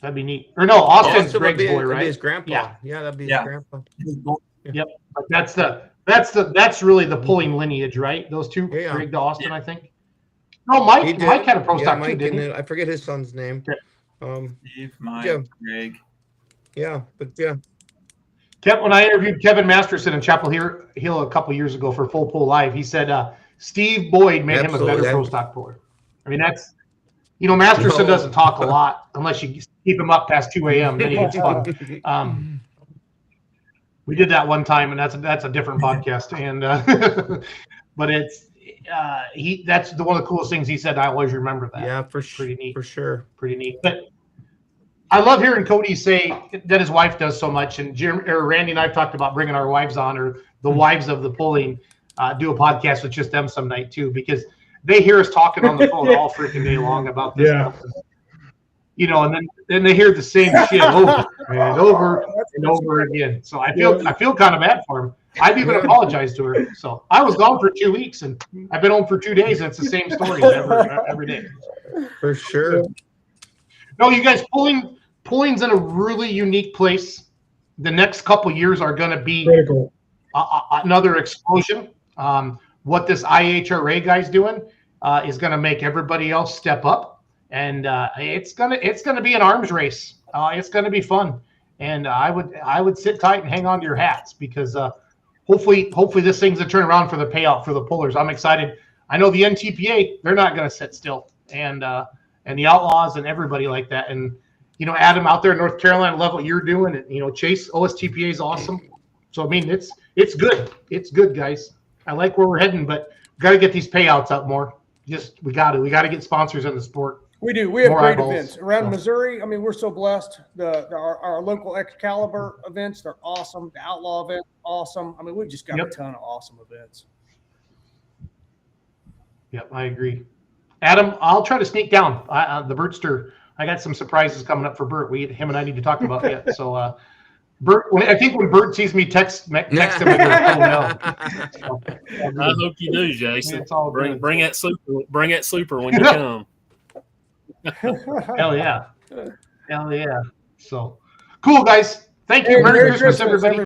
Speaker 1: that'd be neat. Or no, Austin's
Speaker 4: Austin would
Speaker 1: Greg's
Speaker 4: be,
Speaker 1: boy,
Speaker 4: that'd be
Speaker 1: right?
Speaker 4: his grandpa.
Speaker 1: Yeah.
Speaker 4: That'd be
Speaker 3: Yeah.
Speaker 4: his grandpa.
Speaker 1: But that's really the pulling lineage, right? Those two,
Speaker 4: Yeah.
Speaker 1: Greg to Austin, I think. No, Mike had a pro stock too,
Speaker 4: Mike
Speaker 1: didn't he?
Speaker 4: and I forget his son's name.
Speaker 1: Okay.
Speaker 3: Steve, Mike,
Speaker 4: Yeah.
Speaker 3: Greg.
Speaker 4: Yeah, but yeah.
Speaker 1: When I interviewed Kevin Masterson in Chapel Hill a couple years ago for Full Pull Live, he said Steve Boyd made him a
Speaker 4: Absolutely.
Speaker 1: better pro stock puller. I mean, that's Masterson
Speaker 4: No.
Speaker 1: doesn't talk a lot unless you keep him up past 2 a.m. Then he gets fun. We did that one time, and that's a different podcast. And but it's that's one of the coolest things he said. I always remember that.
Speaker 4: Yeah, for
Speaker 1: Pretty neat.
Speaker 4: For sure.
Speaker 1: Pretty neat. But I love hearing Cody say that his wife does so much. And Randy and I've talked about bringing our wives on, or the wives of the pulling, do a podcast with just them some night too, because they hear us talking on the phone all freaking day long about this
Speaker 2: Yeah.
Speaker 1: stuff. And then they hear the same shit over and over and over again. So I feel kind of bad for him. I've even apologized to her. So I was gone for 2 weeks, and I've been home for 2 days, and it's the same story every day.
Speaker 4: For sure.
Speaker 1: No, you guys, pulling's in a really unique place. The next couple years are going to be
Speaker 2: Critical.
Speaker 1: another explosion. What this IHRA guy's doing is going to make everybody else step up, and it's gonna be an arms race. It's going to be fun, and I would sit tight and hang on to your hats, because hopefully this thing's a turnaround for the payout for the pullers. I'm excited. I know the NTPA, they're not going to sit still, and the Outlaws and everybody like that. And Adam out there in North Carolina, love what you're doing. And Chase, OSTPA is awesome. So I mean, it's good. It's good, guys. I like where we're heading, but we got to get these payouts up more. We got to get sponsors in the sport.
Speaker 6: We do. We have
Speaker 1: More
Speaker 6: great
Speaker 1: eyeballs.
Speaker 6: events around
Speaker 1: So.
Speaker 6: Missouri. I mean, we're so blessed. Our local Excalibur events, they're awesome. The Outlaw event, awesome. I mean, we've just got a ton of awesome events.
Speaker 1: Yep, I agree. Adam, I'll try to sneak down. The Bertster, I got some surprises coming up for Bert. Him and I need to talk about yet. So, Bert, I think when Bert sees me text him, I'm going to tell him no.
Speaker 7: I hope you do, Jason.
Speaker 1: It's all
Speaker 7: Bring
Speaker 1: good.
Speaker 7: that super. Bring that super when you come.
Speaker 1: Hell yeah. Hell yeah. So, cool, guys. Thank you.
Speaker 6: Hey,
Speaker 1: Merry Christmas, everybody.